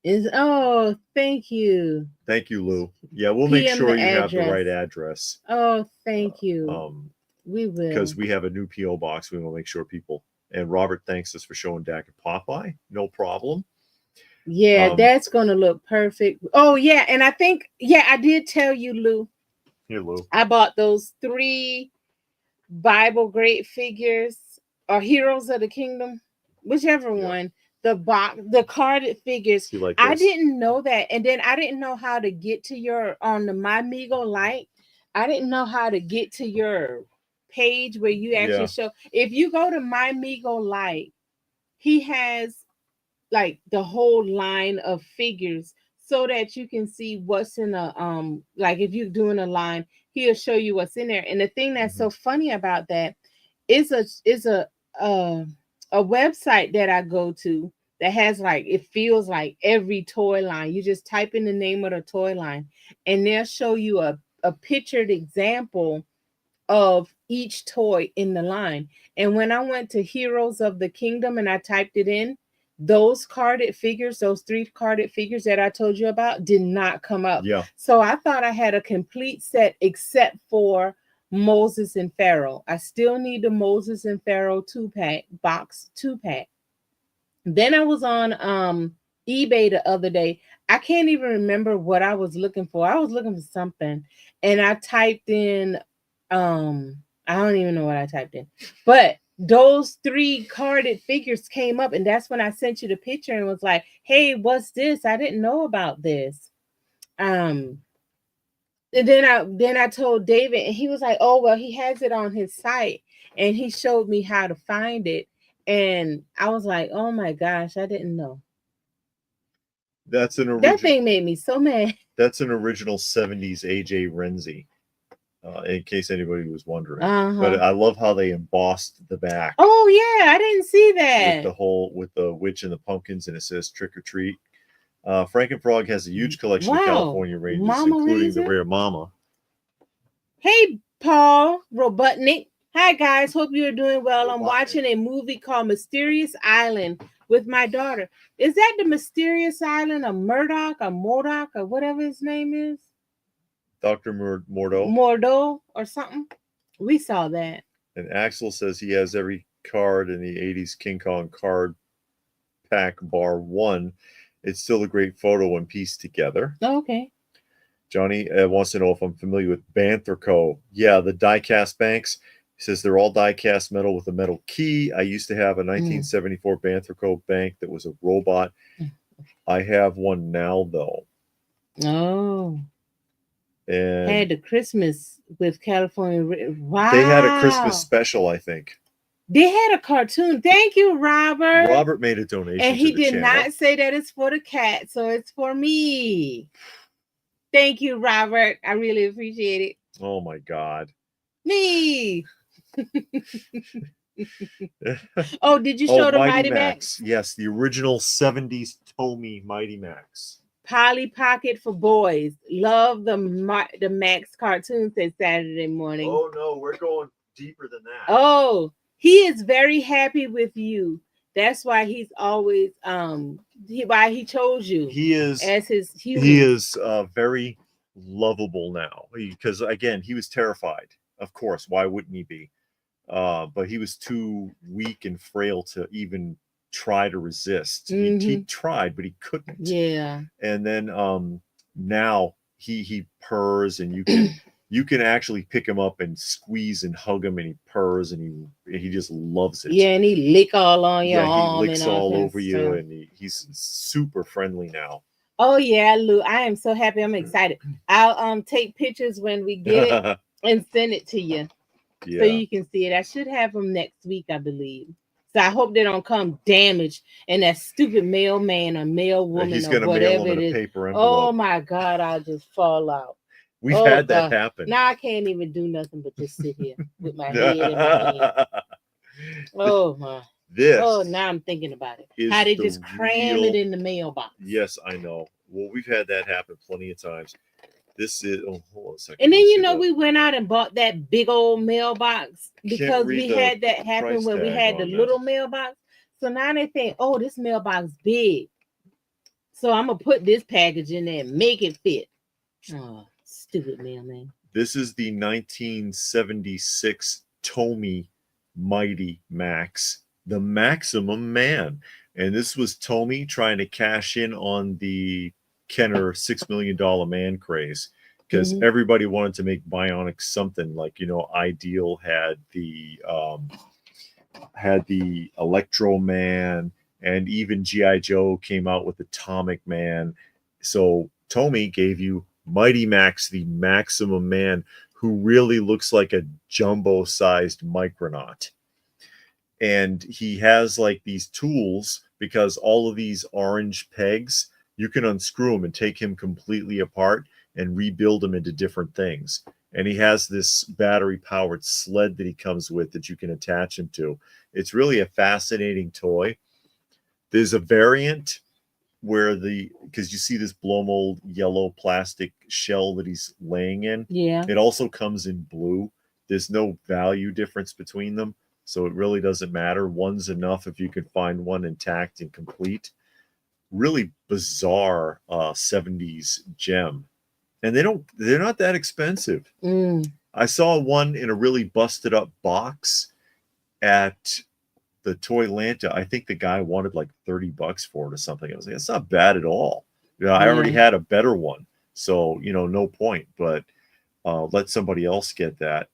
Thank you. Thank you, Lou. Yeah, we'll make sure you have the right address. Oh, thank you. We will. Because we have a new P.O. box. We will make sure people. And Robert thanks us for showing Dak and Popeye. No problem. Yeah, that's going to look perfect. Oh, yeah. And I think, I did tell you, Lou. Here, Lou. I bought those 3 Bible great figures or Heroes of the Kingdom, whichever one. The carded figures. I didn't know that. And then I didn't know how to get to on the MyMigo Lite. I didn't know how to get to your page where you actually show. If you go to MyMigo Lite, he has like the whole line of figures so that you can see what's in a like if you're doing a line, he'll show you what's in there. And the thing that's so funny about that is a website that I go to that has like, it feels like every toy line. You just type in the name of the toy line and they'll show you a pictured example of each toy in the line. And when I went to Heroes of the Kingdom and I typed it in, those carded figures, those 3 carded figures that I told you about did not come up. Yeah. So I thought I had a complete set except for Moses and Pharaoh. I still need the Moses and Pharaoh 2-pack box 2-pack. Then I was on eBay the other day. I can't even remember what I was looking for. I was looking for something and I typed in I don't even know what I typed in, but those 3 carded figures came up, and that's when I sent you the picture and was like, hey, what's this? I didn't know about this. And then I told David, and he was like, oh, well, he has it on his site, and he showed me how to find it. And I was like, oh my gosh, I didn't know. That thing made me so mad. That's an original 70s AJ Renzi. In case anybody was wondering. But I love how they embossed the back. Oh yeah, I didn't see that. With the witch and the pumpkins, and it says trick or treat. Frankenfrog has a huge collection of California Rangers, including the rare Mama. Hey, Paul Robotnik. Hi guys, hope you're doing well. I'm watching a movie called Mysterious Island with my daughter. Is that the Mysterious Island of Murdoch or whatever his name is? Dr. Mordo or something. We saw that. And Axel says he has every card in the 80s King Kong card pack bar 1. It's still a great photo when pieced together. Oh, okay. Johnny wants to know if I'm familiar with Bantherco. Yeah, the die-cast banks. He says they're all die-cast metal with a metal key. I used to have a 1974 Bantherco bank that was a robot. I have one now, though. Oh. And had the Christmas with California. Wow. They had a Christmas special, I think. They had a cartoon. Thank you, Robert. Robert made a donation. And he did not say that it's for the cat, so it's for me. Thank you, Robert. I really appreciate it. Oh my God. Me. Oh, did you Oh, show the Mighty Mighty Max. Max? Yes, the original 70s Tomy Mighty Max. Polly Pocket for boys. Love the Max cartoon, said Saturday morning. Oh no, we're going deeper than that. Oh, he is very happy with you. That's why he's always why he chose you. He is as his human. He is very lovable now, because again, he was terrified. Of course, why wouldn't he be? But he was too weak and frail to even try to resist. He tried, but he couldn't. Yeah. And then now he purrs, and you can actually pick him up and squeeze and hug him, and he purrs, and he just loves it. Yeah, and he lick all on your arm. He licks and all over you, and he's super friendly now. Oh yeah, Lou, I am so happy. I'm excited. I'll take pictures when we get it and send it to you. Yeah. So you can see it. I should have them next week, I believe. So I hope they don't come damaged and that stupid mailman or mail woman He's or whatever mail it is. Paper envelope. Oh my God, I'll just fall out. We've had that happen. Now I can't even do nothing but just sit here with my head in my hand. Oh my. Oh, now I'm thinking about it. How they just cram it in the mailbox. Yes, I know. Well, we've had that happen plenty of times. This is hold on a second. And then we went out and bought that big old mailbox because we had that happen when we had the little mailbox. So now they think, oh, this mailbox big. So I'm gonna put this package in there and make it fit. Oh, stupid mailman. This is the 1976 Tomy Mighty Max, the Maximum Man. And this was Tomy trying to cash in on the Kenner $6 million man craze, because everybody wanted to make bionic something. Like, Ideal had the Electro Man, and even GI Joe came out with Atomic Man. So Tomy gave you Mighty Max, the Maximum Man, who really looks like a jumbo-sized Micronaut. And he has like these tools, because all of these orange pegs, you can unscrew them and take him completely apart and rebuild him into different things. And he has this battery-powered sled that he comes with that you can attach him to. It's really a fascinating toy. There's a variant where because you see this blow mold yellow plastic shell that he's laying in. Yeah. It also comes in blue. There's no value difference between them, so it really doesn't matter. One's enough if you can find one intact and complete. Really bizarre 70s gem. And they're not that expensive. I saw one in a really busted up box at the Toylanta. I think the guy wanted like $30 for it or something. I was like, that's not bad at all. I already had a better one, so no point. But let somebody else get that.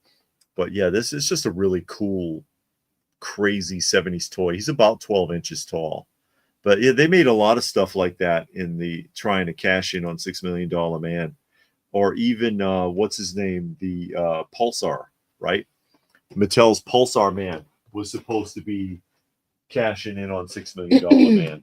But yeah, this is just a really cool, crazy 70s toy. He's about 12 inches tall. But yeah, they made a lot of stuff like that in the trying to cash in on $6 Million Man, or even what's his name, the Pulsar, right? Mattel's Pulsar Man was supposed to be cashing in on $6 Million Man.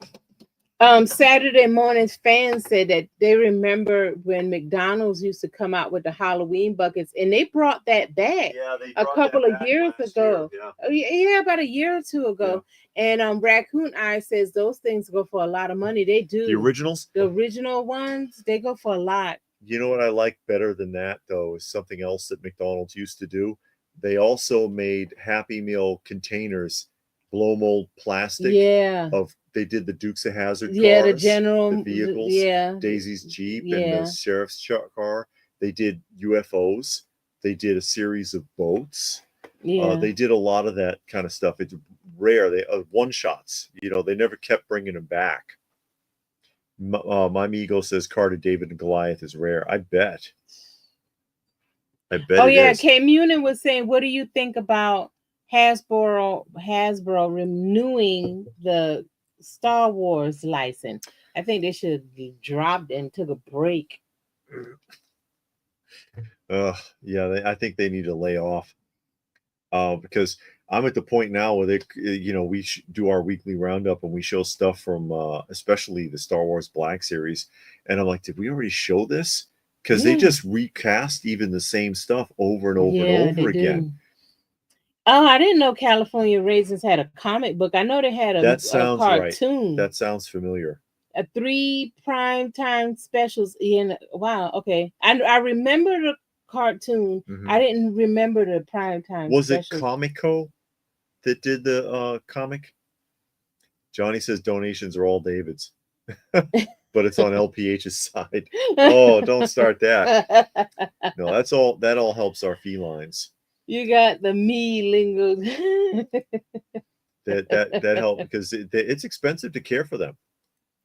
Saturday morning's fans said that they remember when McDonald's used to come out with the Halloween buckets, and they brought that back a couple of years ago. Yeah, about a year or two ago. Yeah. And Raccoon Eye says those things go for a lot of money. They do. The originals? The original ones, they go for a lot. You know what I like better than that, though, is something else that McDonald's used to do. They also made Happy Meal containers, blow mold plastic. Yeah. They did the Dukes of Hazzard cars, the general, the vehicles, Daisy's Jeep, and the sheriff's car. They did UFOs. They did a series of boats. Yeah. They did a lot of that kind of stuff. It's rare. They one-shots. They never kept bringing them back. My Migo says Carter, David, and Goliath is rare. I bet. Oh yeah, Kay Munin was saying, what do you think about Hasbro renewing the Star Wars license? I think they should be dropped and took a break. I think they need to lay off. Because I'm at the point now where we do our weekly roundup and we show stuff from especially the Star Wars Black Series, and I'm like, did we already show this? Because they just recast even the same stuff over and over and over again. Oh, I didn't know California Raisins had a comic book. I know they had That a sounds right. cartoon. That sounds familiar. 3 prime time specials in. Wow, okay. I remember the cartoon. I didn't remember the prime time Was specials. it Comico that did the comic? Johnny says donations are all David's, but it's on LPH's side. Oh, don't start that. No, that's all. That all helps our felines. You got the me lingo. That helps because it's expensive to care for them.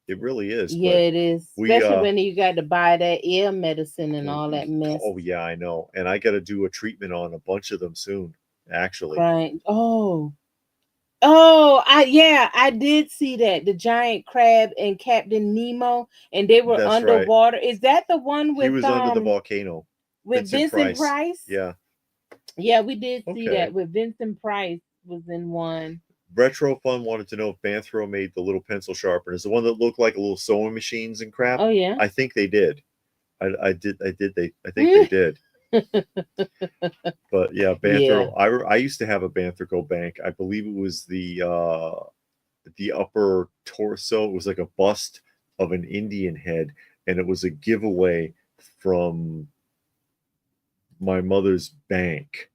It really is. Yeah, But it is. Especially when you got to buy that ear medicine and all that mess. Oh yeah, I know. And I got to do a treatment on a bunch of them soon. Actually. Right. Oh, I did see that, the giant crab and Captain Nemo, and they were That's right. underwater. Is that the one with He was under the volcano. with Vincent Price? Yeah. Yeah, we did see Okay. that with Vincent Price was in one. Retro Fun wanted to know if Banthro made the little pencil sharpeners, the one that looked like a little sewing machines and crap. Oh yeah. I think they did. I think they did. But yeah, Banthro. Yeah. I used to have a Banthrico bank. I believe it was the upper torso. It was like a bust of an Indian head, and it was a giveaway from my mother's bank.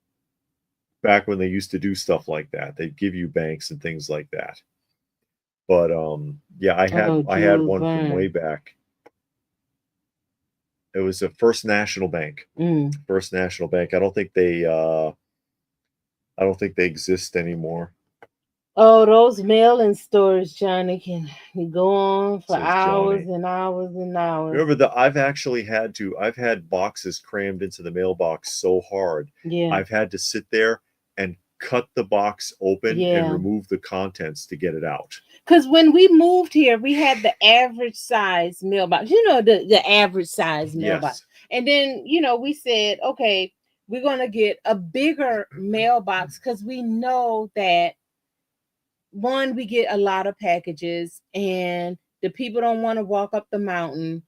Back when they used to do stuff like that, they'd give you banks and things like that. But yeah, I had one from way back. It was a First National Bank. First National Bank. I don't think they exist anymore. Oh, those mailing stores, Johnny, can go on for hours and hours and hours. Remember I've had boxes crammed into the mailbox so hard. Yeah. I've had to sit there and cut the box open and remove the contents to get it out. Because when we moved here, we had the average size mailbox. You know, the average size mailbox. Yes. And then, we said, okay, we're going to get a bigger mailbox because we know that, one, we get a lot of packages and the people don't want to walk up the mountain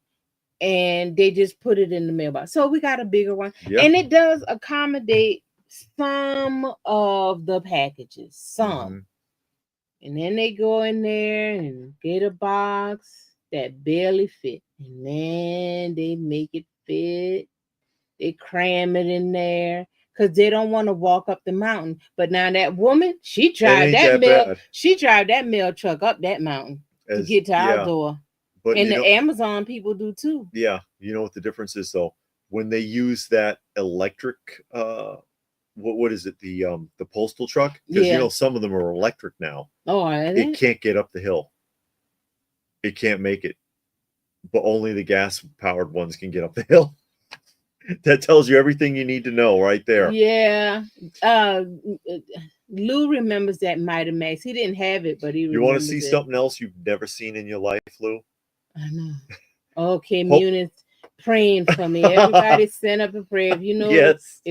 and they just put it in the mailbox. So we got a bigger one. Yep. And it does accommodate some of the packages, some. And then they go in there and get a box that barely fit. And then they make it fit. They cram it in there because they don't want to walk up the mountain. But now that woman, she drive that mail truck up that mountain to get to our door. But and the Amazon people do too. Yeah. You know what the difference is though? When they use that electric what is it? The postal truck? Because some of them are electric now. Oh, it can't get up the hill. It can't make it. But only the gas powered ones can get up the hill. That tells you everything you need to know right there. Yeah. Lou remembers that Mighty Max. He didn't have it, but he remembers. You want to see something else you've never seen in your life, Lou? I know. Okay, Muniz praying for me. Everybody send up a prayer. If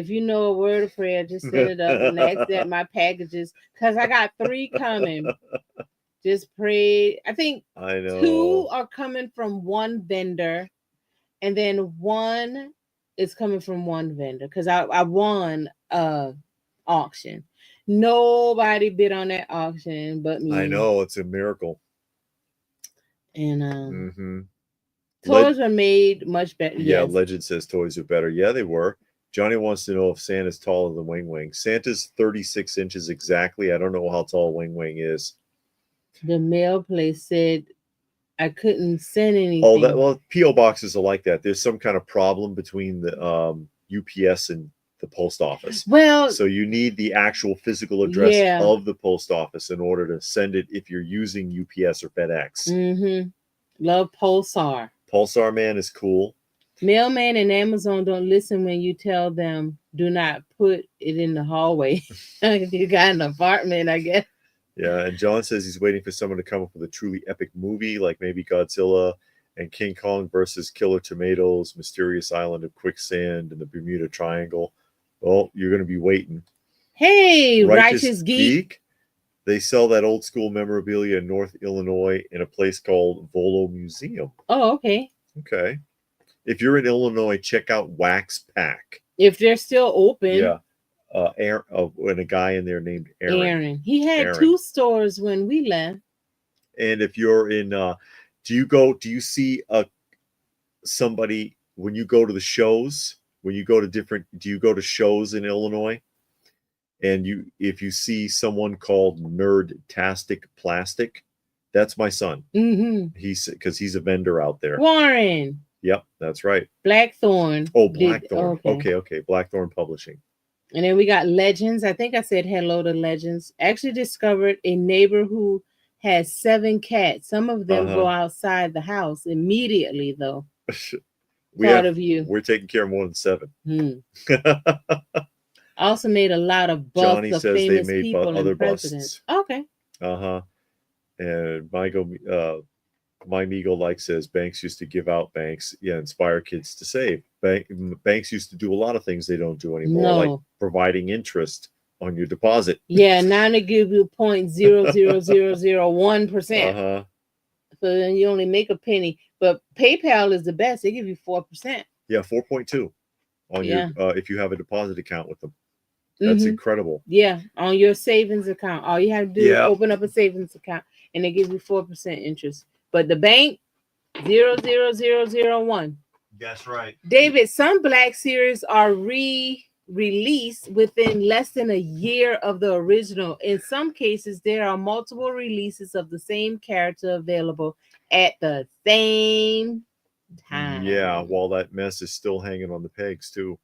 you know a word of prayer, just send it up and ask that my packages, because I got 3 coming. Just pray. I think 2 are coming from one vendor, and then 1 is coming from one vendor because I won auction. Nobody bid on that auction but me. I know, it's a miracle. And toys are made much better. Yeah, yes. Legend says toys are better. Yeah, they were. Johnny wants to know if Santa's taller than Wing Wing. Santa's 36 inches exactly. I don't know how tall Wing Wing is. The mail place said I couldn't send anything. Oh, well, P.O. boxes are like that. There's some kind of problem between the UPS and the post office. Well, so you need the actual physical address of the post office in order to send it if you're using UPS or FedEx. Love Pulsar. Pulsar Man is cool. Mailman and Amazon don't listen when you tell them do not put it in the hallway. If you got an apartment, I guess. Yeah, and John says he's waiting for someone to come up with a truly epic movie, like maybe Godzilla and King Kong versus Killer Tomatoes, Mysterious Island of Quicksand, and the Bermuda Triangle. Well, you're going to be waiting. Hey, Righteous Geek. They sell that old school memorabilia in North Illinois in a place called Volo Museum. Oh, okay. Okay. If you're in Illinois, check out Wax Pack. If they're still open. Yeah. and a guy in there named Aaron. Aaron. He had Aaron. 2 stores when we left. And if you're in, do you see somebody when you go to the shows? When you go to do you go to shows in Illinois? And if you see someone called Nerdtastic Plastic, that's my son. Mm-hmm. Because he's a vendor out there. Warren. Yep, that's right. Blackthorn. Oh, Blackthorn. Okay. Blackthorn Publishing. And then we got Legends. I think I said hello to Legends. Actually discovered a neighbor who has 7 cats. Some of them go outside the house immediately, though. Of you. We're taking care of more than 7. Also made a lot of busts Johnny of says famous they made people other and presidents. busts. Okay. And my Meagle like says banks used to give out banks, inspire kids to save. Banks used to do a lot of things they don't do anymore, like providing interest on your deposit. Yeah, now they give you 0.00001%. So then you only make a penny. But PayPal is the best. They give you 4%. Yeah, 4.2 on your if you have a deposit account with them. That's incredible. Yeah, on your savings account. All you have to do is open up a savings account and they give you 4% interest. But the bank, 0.00001. That's right. David, some Black series are re-released within less than a year of the original. In some cases, there are multiple releases of the same character available at the same time. Yeah, while that mess is still hanging on the pegs too.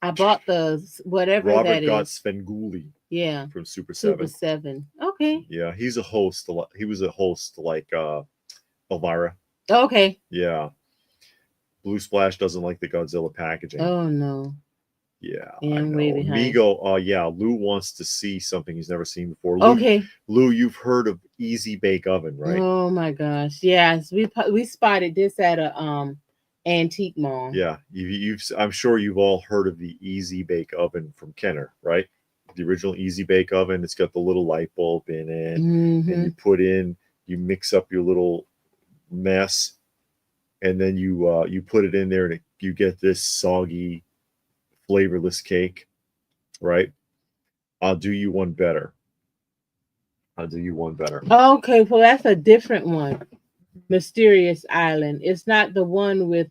I bought the whatever Robert that got is. Svengoolie. Yeah. From Super 7. Super 7. Okay. Yeah, he's a host. He was a host like Elvira. Okay. Yeah. Blue Splash doesn't like the Godzilla packaging. Oh no. Yeah. I'm way behind. Migo, Lou wants to see something he's never seen before. Lou, you've heard of Easy Bake Oven, right? Oh my gosh. Yes, we spotted this at a antique mall. Yeah, I'm sure you've all heard of the Easy Bake Oven from Kenner, right? The original Easy Bake Oven. It's got the little light bulb in it, and you mix up your little mess, and then you put it in there, and you get this soggy, flavorless cake, right? I'll do you one better. Okay, well that's a different one. Mysterious Island. It's not the one with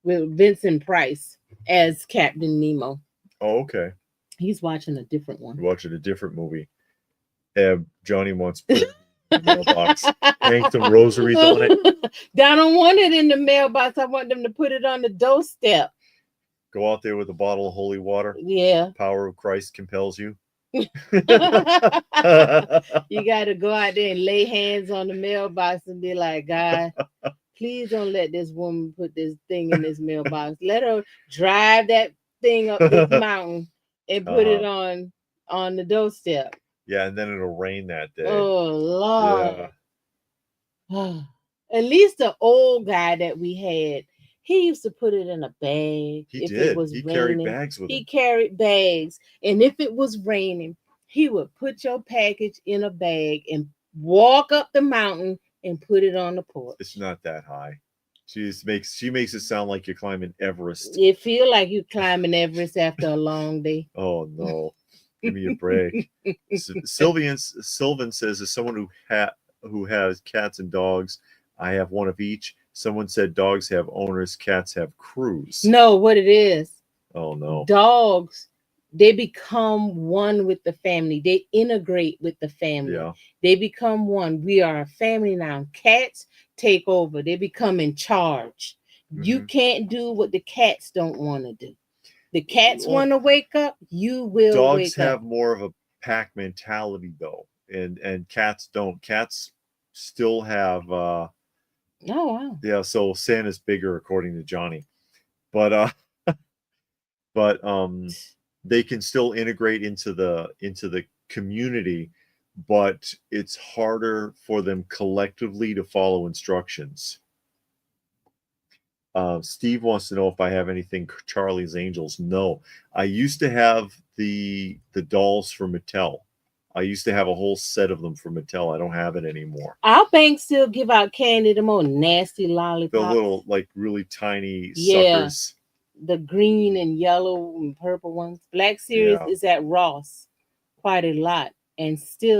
Vincent Price as Captain Nemo. Oh, okay. He's watching a different one. Watching a different movie. Johnny wants put it in the mailbox. Hang some rosaries on it. I don't want it in the mailbox. I want them to put it on the doorstep. Go out there with a bottle of holy water. Yeah. Power of Christ compels you. You got to go out there and lay hands on the mailbox and be like, God, please don't let this woman put this thing in this mailbox. Let her drive that thing up this mountain and put it on the doorstep. Yeah, and then it'll rain that day. Oh Lord. Yeah. At least the old guy that we had, he used to put it in a bag. It was raining. Carried bags with him. He carried bags. And if it was raining, he would put your package in a bag and walk up the mountain and put it on the porch. It's not that high. She makes it sound like you're climbing Everest. It feel like you're climbing Everest after a long day. Oh no. Give me a break. Sylvan says, as someone who has cats and dogs, I have one of each. Someone said dogs have owners, cats have crews. No, what it is. Oh no. Dogs, they become one with the family. They integrate with the family. Yeah. They become one. We are a family now. Cats take over. They become in charge. You can't do what the cats don't want to do. The cats want to wake up, you will wake up. Dogs have more of a pack mentality though, and cats don't. Cats still have oh wow. Yeah, so Santa's bigger according to Johnny. But they can still integrate into the community, but it's harder for them collectively to follow instructions. Steve wants to know if I have anything Charlie's Angels. No, I used to have the dolls for Mattel. I used to have a whole set of them for Mattel. I don't have it anymore. Our bank still give out candy, the more nasty lollipops. The little, like, really tiny suckers. the green and yellow and purple ones. Black Series Yeah. is at Ross quite a lot and sit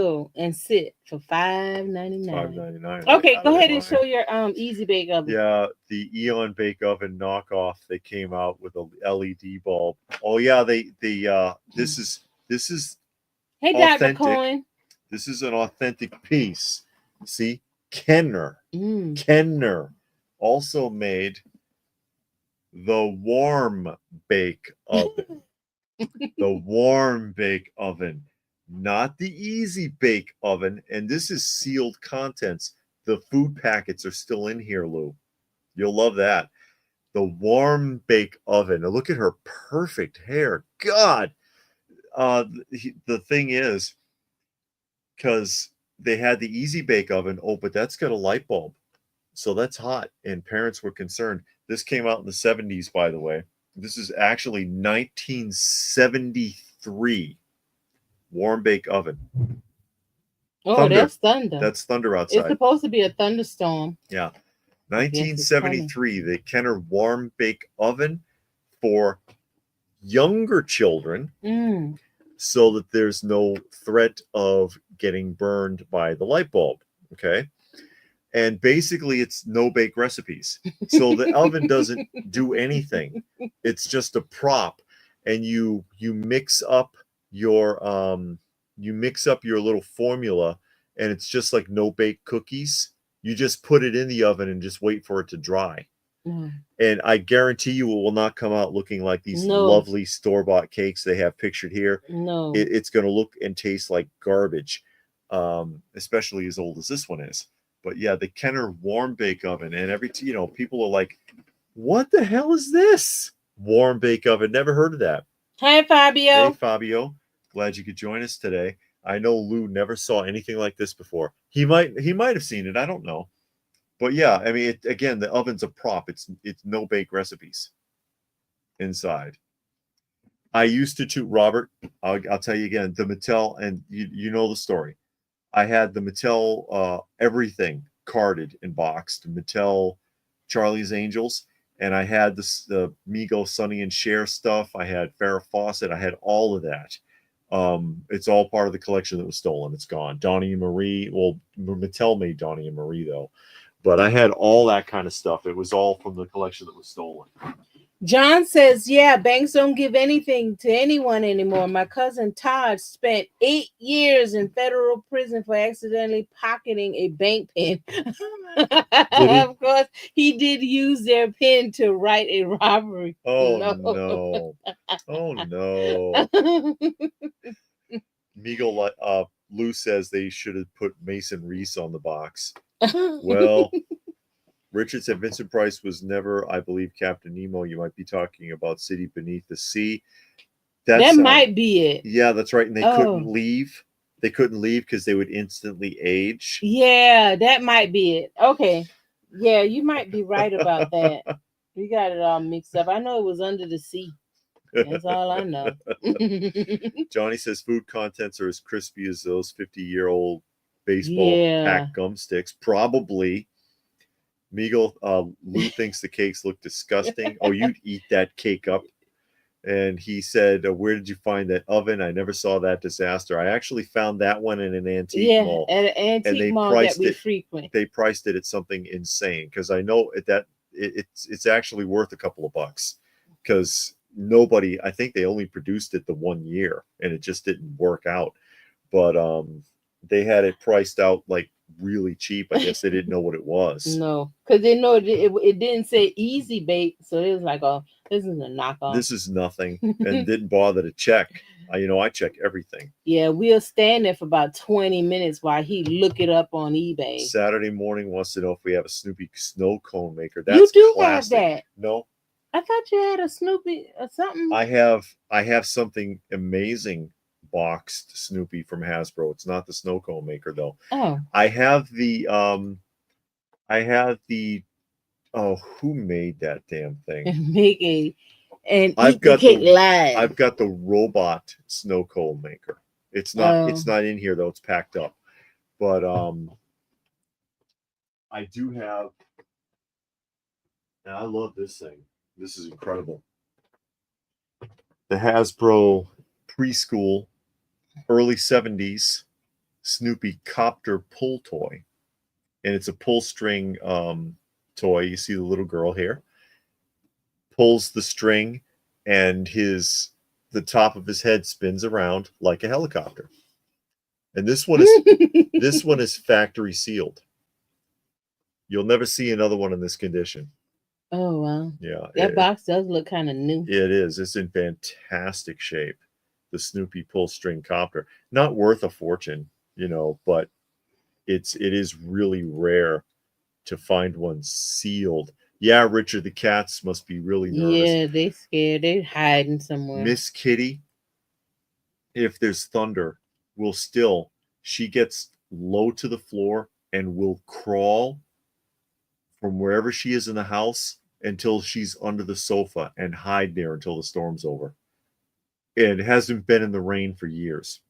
for $5.99. $5.99. Okay, Out go of ahead their and show mind. your Easy Bake Oven. Yeah, the Eon Bake Oven knockoff. They came out with a LED bulb. Oh yeah, this is Hey, Dr. authentic. Cohen. This is an authentic piece. See, Kenner Mm. Kenner also made the warm bake oven. The warm bake oven, not the easy bake oven. And this is sealed contents. The food packets are still in here, Lou. You'll love that. The warm bake oven. Now look at her perfect hair. God. The thing is, because they had the easy bake oven, oh, but that's got a light bulb. So that's hot. And parents were concerned. This came out in the 70s, by the way. This is actually 1973 warm bake oven. Oh, Thunder. that's thunder. That's thunder It's outside. supposed to be a thunderstorm. Yeah. I guess it's coming. 1973, the Kenner warm bake oven for younger children Mm. so that there's no threat of getting burned by the light bulb. Okay. And basically it's no bake recipes. So the oven doesn't do anything. It's just a prop. And you mix up your little formula, and it's just like no bake cookies. You just put it in the oven and just wait for it to dry. Mm. And I guarantee you it will not come out looking like these No. lovely store-bought cakes they have pictured here. No. It's going to look and taste like garbage, especially as old as this one is. But yeah, the Kenner warm bake oven, and people are like, "What the hell is this warm bake oven? Never heard of that." Hi, Fabio. Hey, Fabio. Glad you could join us today. I know Lou never saw anything like this before. He might have seen it. I don't know. But yeah, I mean, again, the oven's a prop. It's no bake recipes inside. I used to toot Robert. I'll tell you again, the Mattel, and you know the story. I had the Mattel everything carded and boxed. Mattel Charlie's Angels, and I had the Mego Sonny and Cher stuff. I had Farrah Fawcett. I had all of that. It's all part of the collection that was stolen. It's gone. Donnie and Marie. Well, Mattel made Donnie and Marie though, but I had all that kind of stuff. It was all from the collection that was stolen. John says, yeah, banks don't give anything to anyone anymore. My cousin Todd spent 8 years in federal prison for accidentally pocketing a bank pen. Of course, he did use their pen to write a robbery. Oh, no. Oh, no. Migo, Lou says they should have put Mason Reese on the box. Well, Richard said Vincent Price was never, I believe, Captain Nemo. You might be talking about City Beneath the Sea. That might be it. Yeah, that's right. And they couldn't leave. They couldn't leave because they would instantly age. Yeah, that might be it. Okay. Yeah, you might be right about that. We got it all mixed up. I know it was Under the Sea. That's all I know. Johnny says food contents are as crispy as those 50-year-old baseball pack gum sticks. Probably. Migo, Lou thinks the cakes look disgusting. Oh, you'd eat that cake up. And he said, where did you find that oven? I never saw that disaster. I actually found that one in an antique mall. At an antique mall that we frequent. They priced it at something insane because I know that it's actually worth a couple of bucks because I think they only produced it the 1 year and it just didn't work out. But they had it priced out like really cheap. I guess they didn't know what it was. No, because they know it didn't say easy bake, so it was like, oh, this is a knockoff. This is nothing, and didn't bother to check. I check everything. Yeah, we'll stand there for about 20 minutes while he look it up on eBay. Saturday morning wants to know if we have a Snoopy snow cone maker. That's you do classic. have that. No, I thought you had a Snoopy or something. I have something amazing boxed Snoopy from Hasbro. It's not the snow cone maker though. Oh, I have the who made that damn thing? Mickey. And I've got the robot snow cone maker. It's not in here though. It's packed up. But I do have, and I love this thing. This is incredible. the Hasbro preschool early 70s Snoopy copter pull toy. And it's a pull string toy. You see the little girl here. Pulls the string and the top of his head spins around like a helicopter. And this one is factory sealed. You'll never see another one in this condition. Oh wow. Yeah. That box does look kind of new. It is. It's in fantastic shape. The Snoopy pull string copter. Not worth a fortune, but it is really rare to find one sealed. Yeah, Richard, the cats must be really nervous. Yeah, they scared. They're hiding somewhere. Miss Kitty, if there's thunder, she gets low to the floor and will crawl from wherever she is in the house until she's under the sofa and hide there until the storm's over. And hasn't been in the rain for years.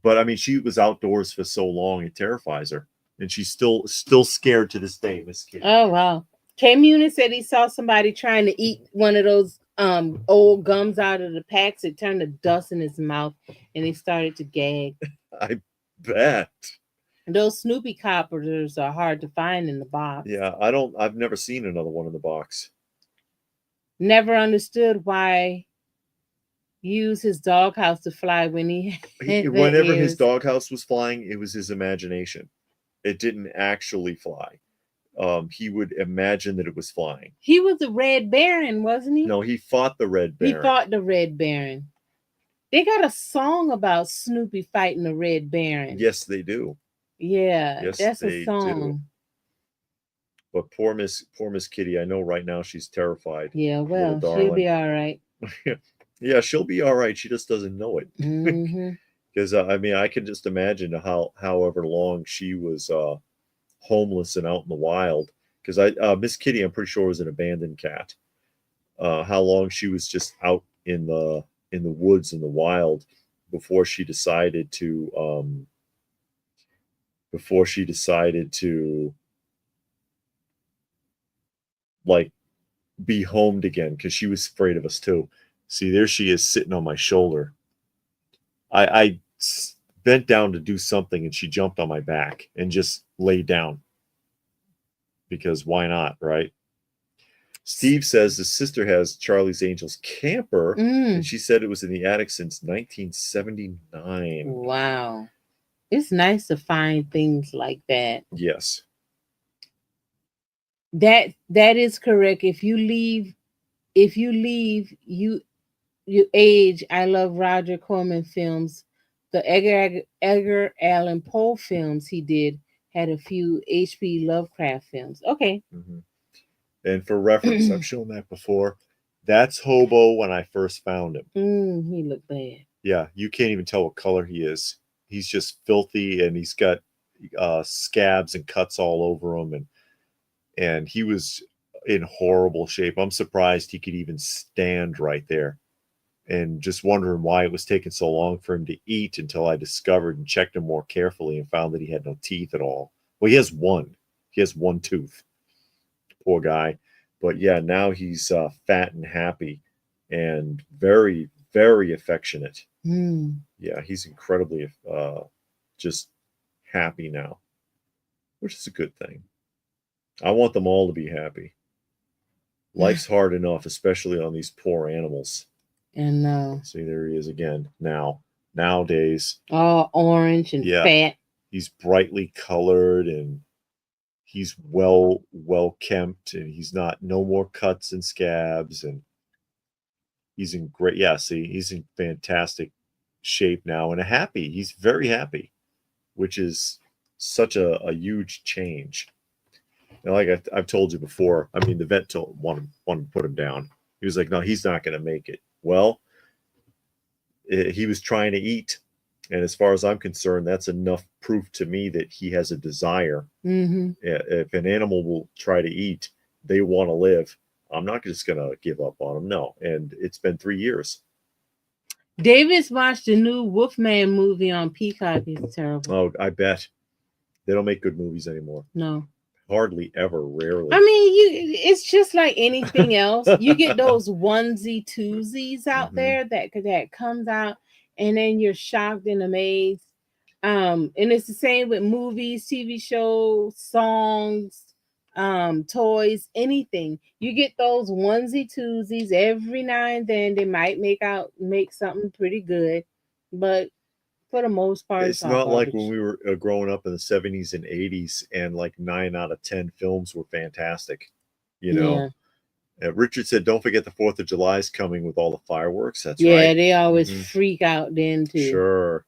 But I mean, she was outdoors for so long, it terrifies her. And she's still scared to this day, Miss Kitty. Oh wow. K-Munin said he saw somebody trying to eat one of those old gums out of the packs. It turned to dust in his mouth and he started to gag. I bet. Those Snoopy coppers are hard to find in the box. Yeah, I've never seen another one in the box. Never understood why use his doghouse to fly when whenever his doghouse was flying, it was his imagination. It didn't actually fly. He would imagine that it was flying. He was the Red Baron, wasn't he? No, he fought the Red Baron. He fought the Red Baron. They got a song about Snoopy fighting the Red Baron. Yes, they do. Yeah, yes, that's a song. Do. But poor Miss Kitty, I know right now she's terrified. Yeah, well, she'll be all right. Yeah, she'll be all right. She just doesn't know it. Because I mean, I can just imagine however long she was homeless and out in the wild. Because Miss Kitty, I'm pretty sure, was an abandoned cat. How long she was just out in the woods in the wild before she decided to like be homed again, because she was afraid of us too. See, there she is sitting on my shoulder. I bent down to do something and she jumped on my back and just laid down. Because why not, right? Steve says his sister has Charlie's Angels camper, and she said it was in the attic since 1979. Wow. It's nice to find things like that. Yes. That is correct. If you leave, you age. I love Roger Corman films. The Edgar Allan Poe films he did had a few H.P. Lovecraft films. Okay. And for reference, I've shown that before. That's Hobo when I first found him. He looked bad. Yeah, you can't even tell what color he is. He's just filthy, and he's got scabs and cuts all over him, and he was in horrible shape. I'm surprised he could even stand right there, and just wondering why it was taking so long for him to eat, until I discovered and checked him more carefully and found that he had no teeth at all. Well, he has one. He has one tooth. Poor guy. But yeah, now he's fat and happy and very, very affectionate. Yeah, he's incredibly just happy now, which is a good thing. I want them all to be happy. Life's hard enough, especially on these poor animals. And see, there he is again. Nowadays, all orange and fat. He's brightly colored, and he's well kempt, and he's no more cuts and scabs, and he's in great. Yeah, see, he's in fantastic shape now, and he's very happy, which is such a huge change. And like I've told you before, I mean, the vet wanted to put him down. He was like, no, he's not going to make it. Well, he was trying to eat. And as far as I'm concerned, that's enough proof to me that he has a desire. If an animal will try to eat, they want to live. I'm not just going to give up on him. No. And it's been 3 years. Davis watched the new Wolfman movie on Peacock. It's terrible. Oh, I bet. They don't make good movies anymore. No. hardly ever, rarely. I mean, it's just like anything else. You get those onesie twosies out there that comes out, and then you're shocked and amazed. And it's the same with movies, TV shows, songs, toys, anything. You get those onesie twosies every now and then. They might make something pretty good, but for the most part, It's all not like when garbage. we were growing up in the 70s and 80s, and like 9 out of 10 films were fantastic. You know, Yeah. Richard said, "Don't forget the 4th of July is coming with all the fireworks." That's Yeah, right. they always freak out then too. Sure.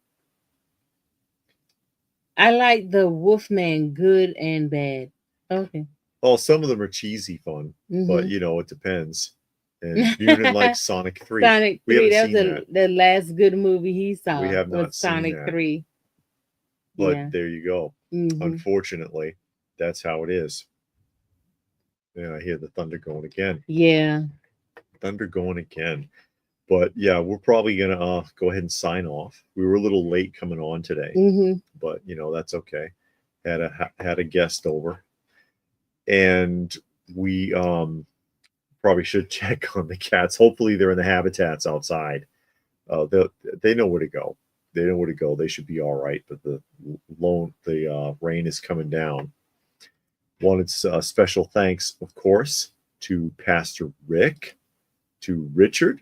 I like the Wolfman, good and bad. Okay. Oh, some of them are cheesy fun, but you know, it depends. And Munin likes Sonic 3. Sonic We 3, haven't that seen was the last good movie he saw. We have not was seen Sonic that. 3. But Yeah. there you go. Unfortunately, that's how it is. Yeah, I hear the thunder going again. Yeah. Thunder going again. But yeah, we're probably gonna go ahead and sign off. We were a little late coming on today, but you know, that's okay. Had a guest over, and we probably should check on the cats. Hopefully, they're in the habitats outside. They know where to go. They know where to go. They should be all right. But the rain is coming down. Wanted special thanks, of course, to Pastor Rick, to Richard,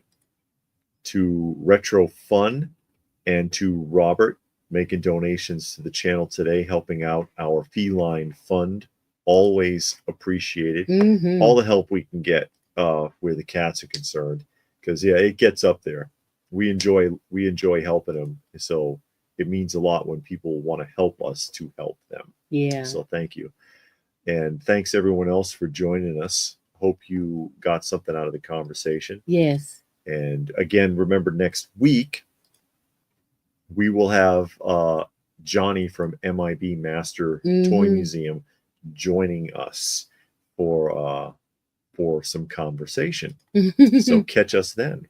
to Retro Fun, and to Robert, making donations to the channel today, helping out our feline fund. Always appreciated. All the help we can get where the cats are concerned, because yeah, it gets up there. We enjoy helping them, so it means a lot when people want to help us to help them. Yeah. So thank you, and thanks everyone else for joining us. Hope you got something out of the conversation. Yes. And again, remember, next week we will have Johnny from MIB Master Toy Museum joining us for some conversation. So catch us then.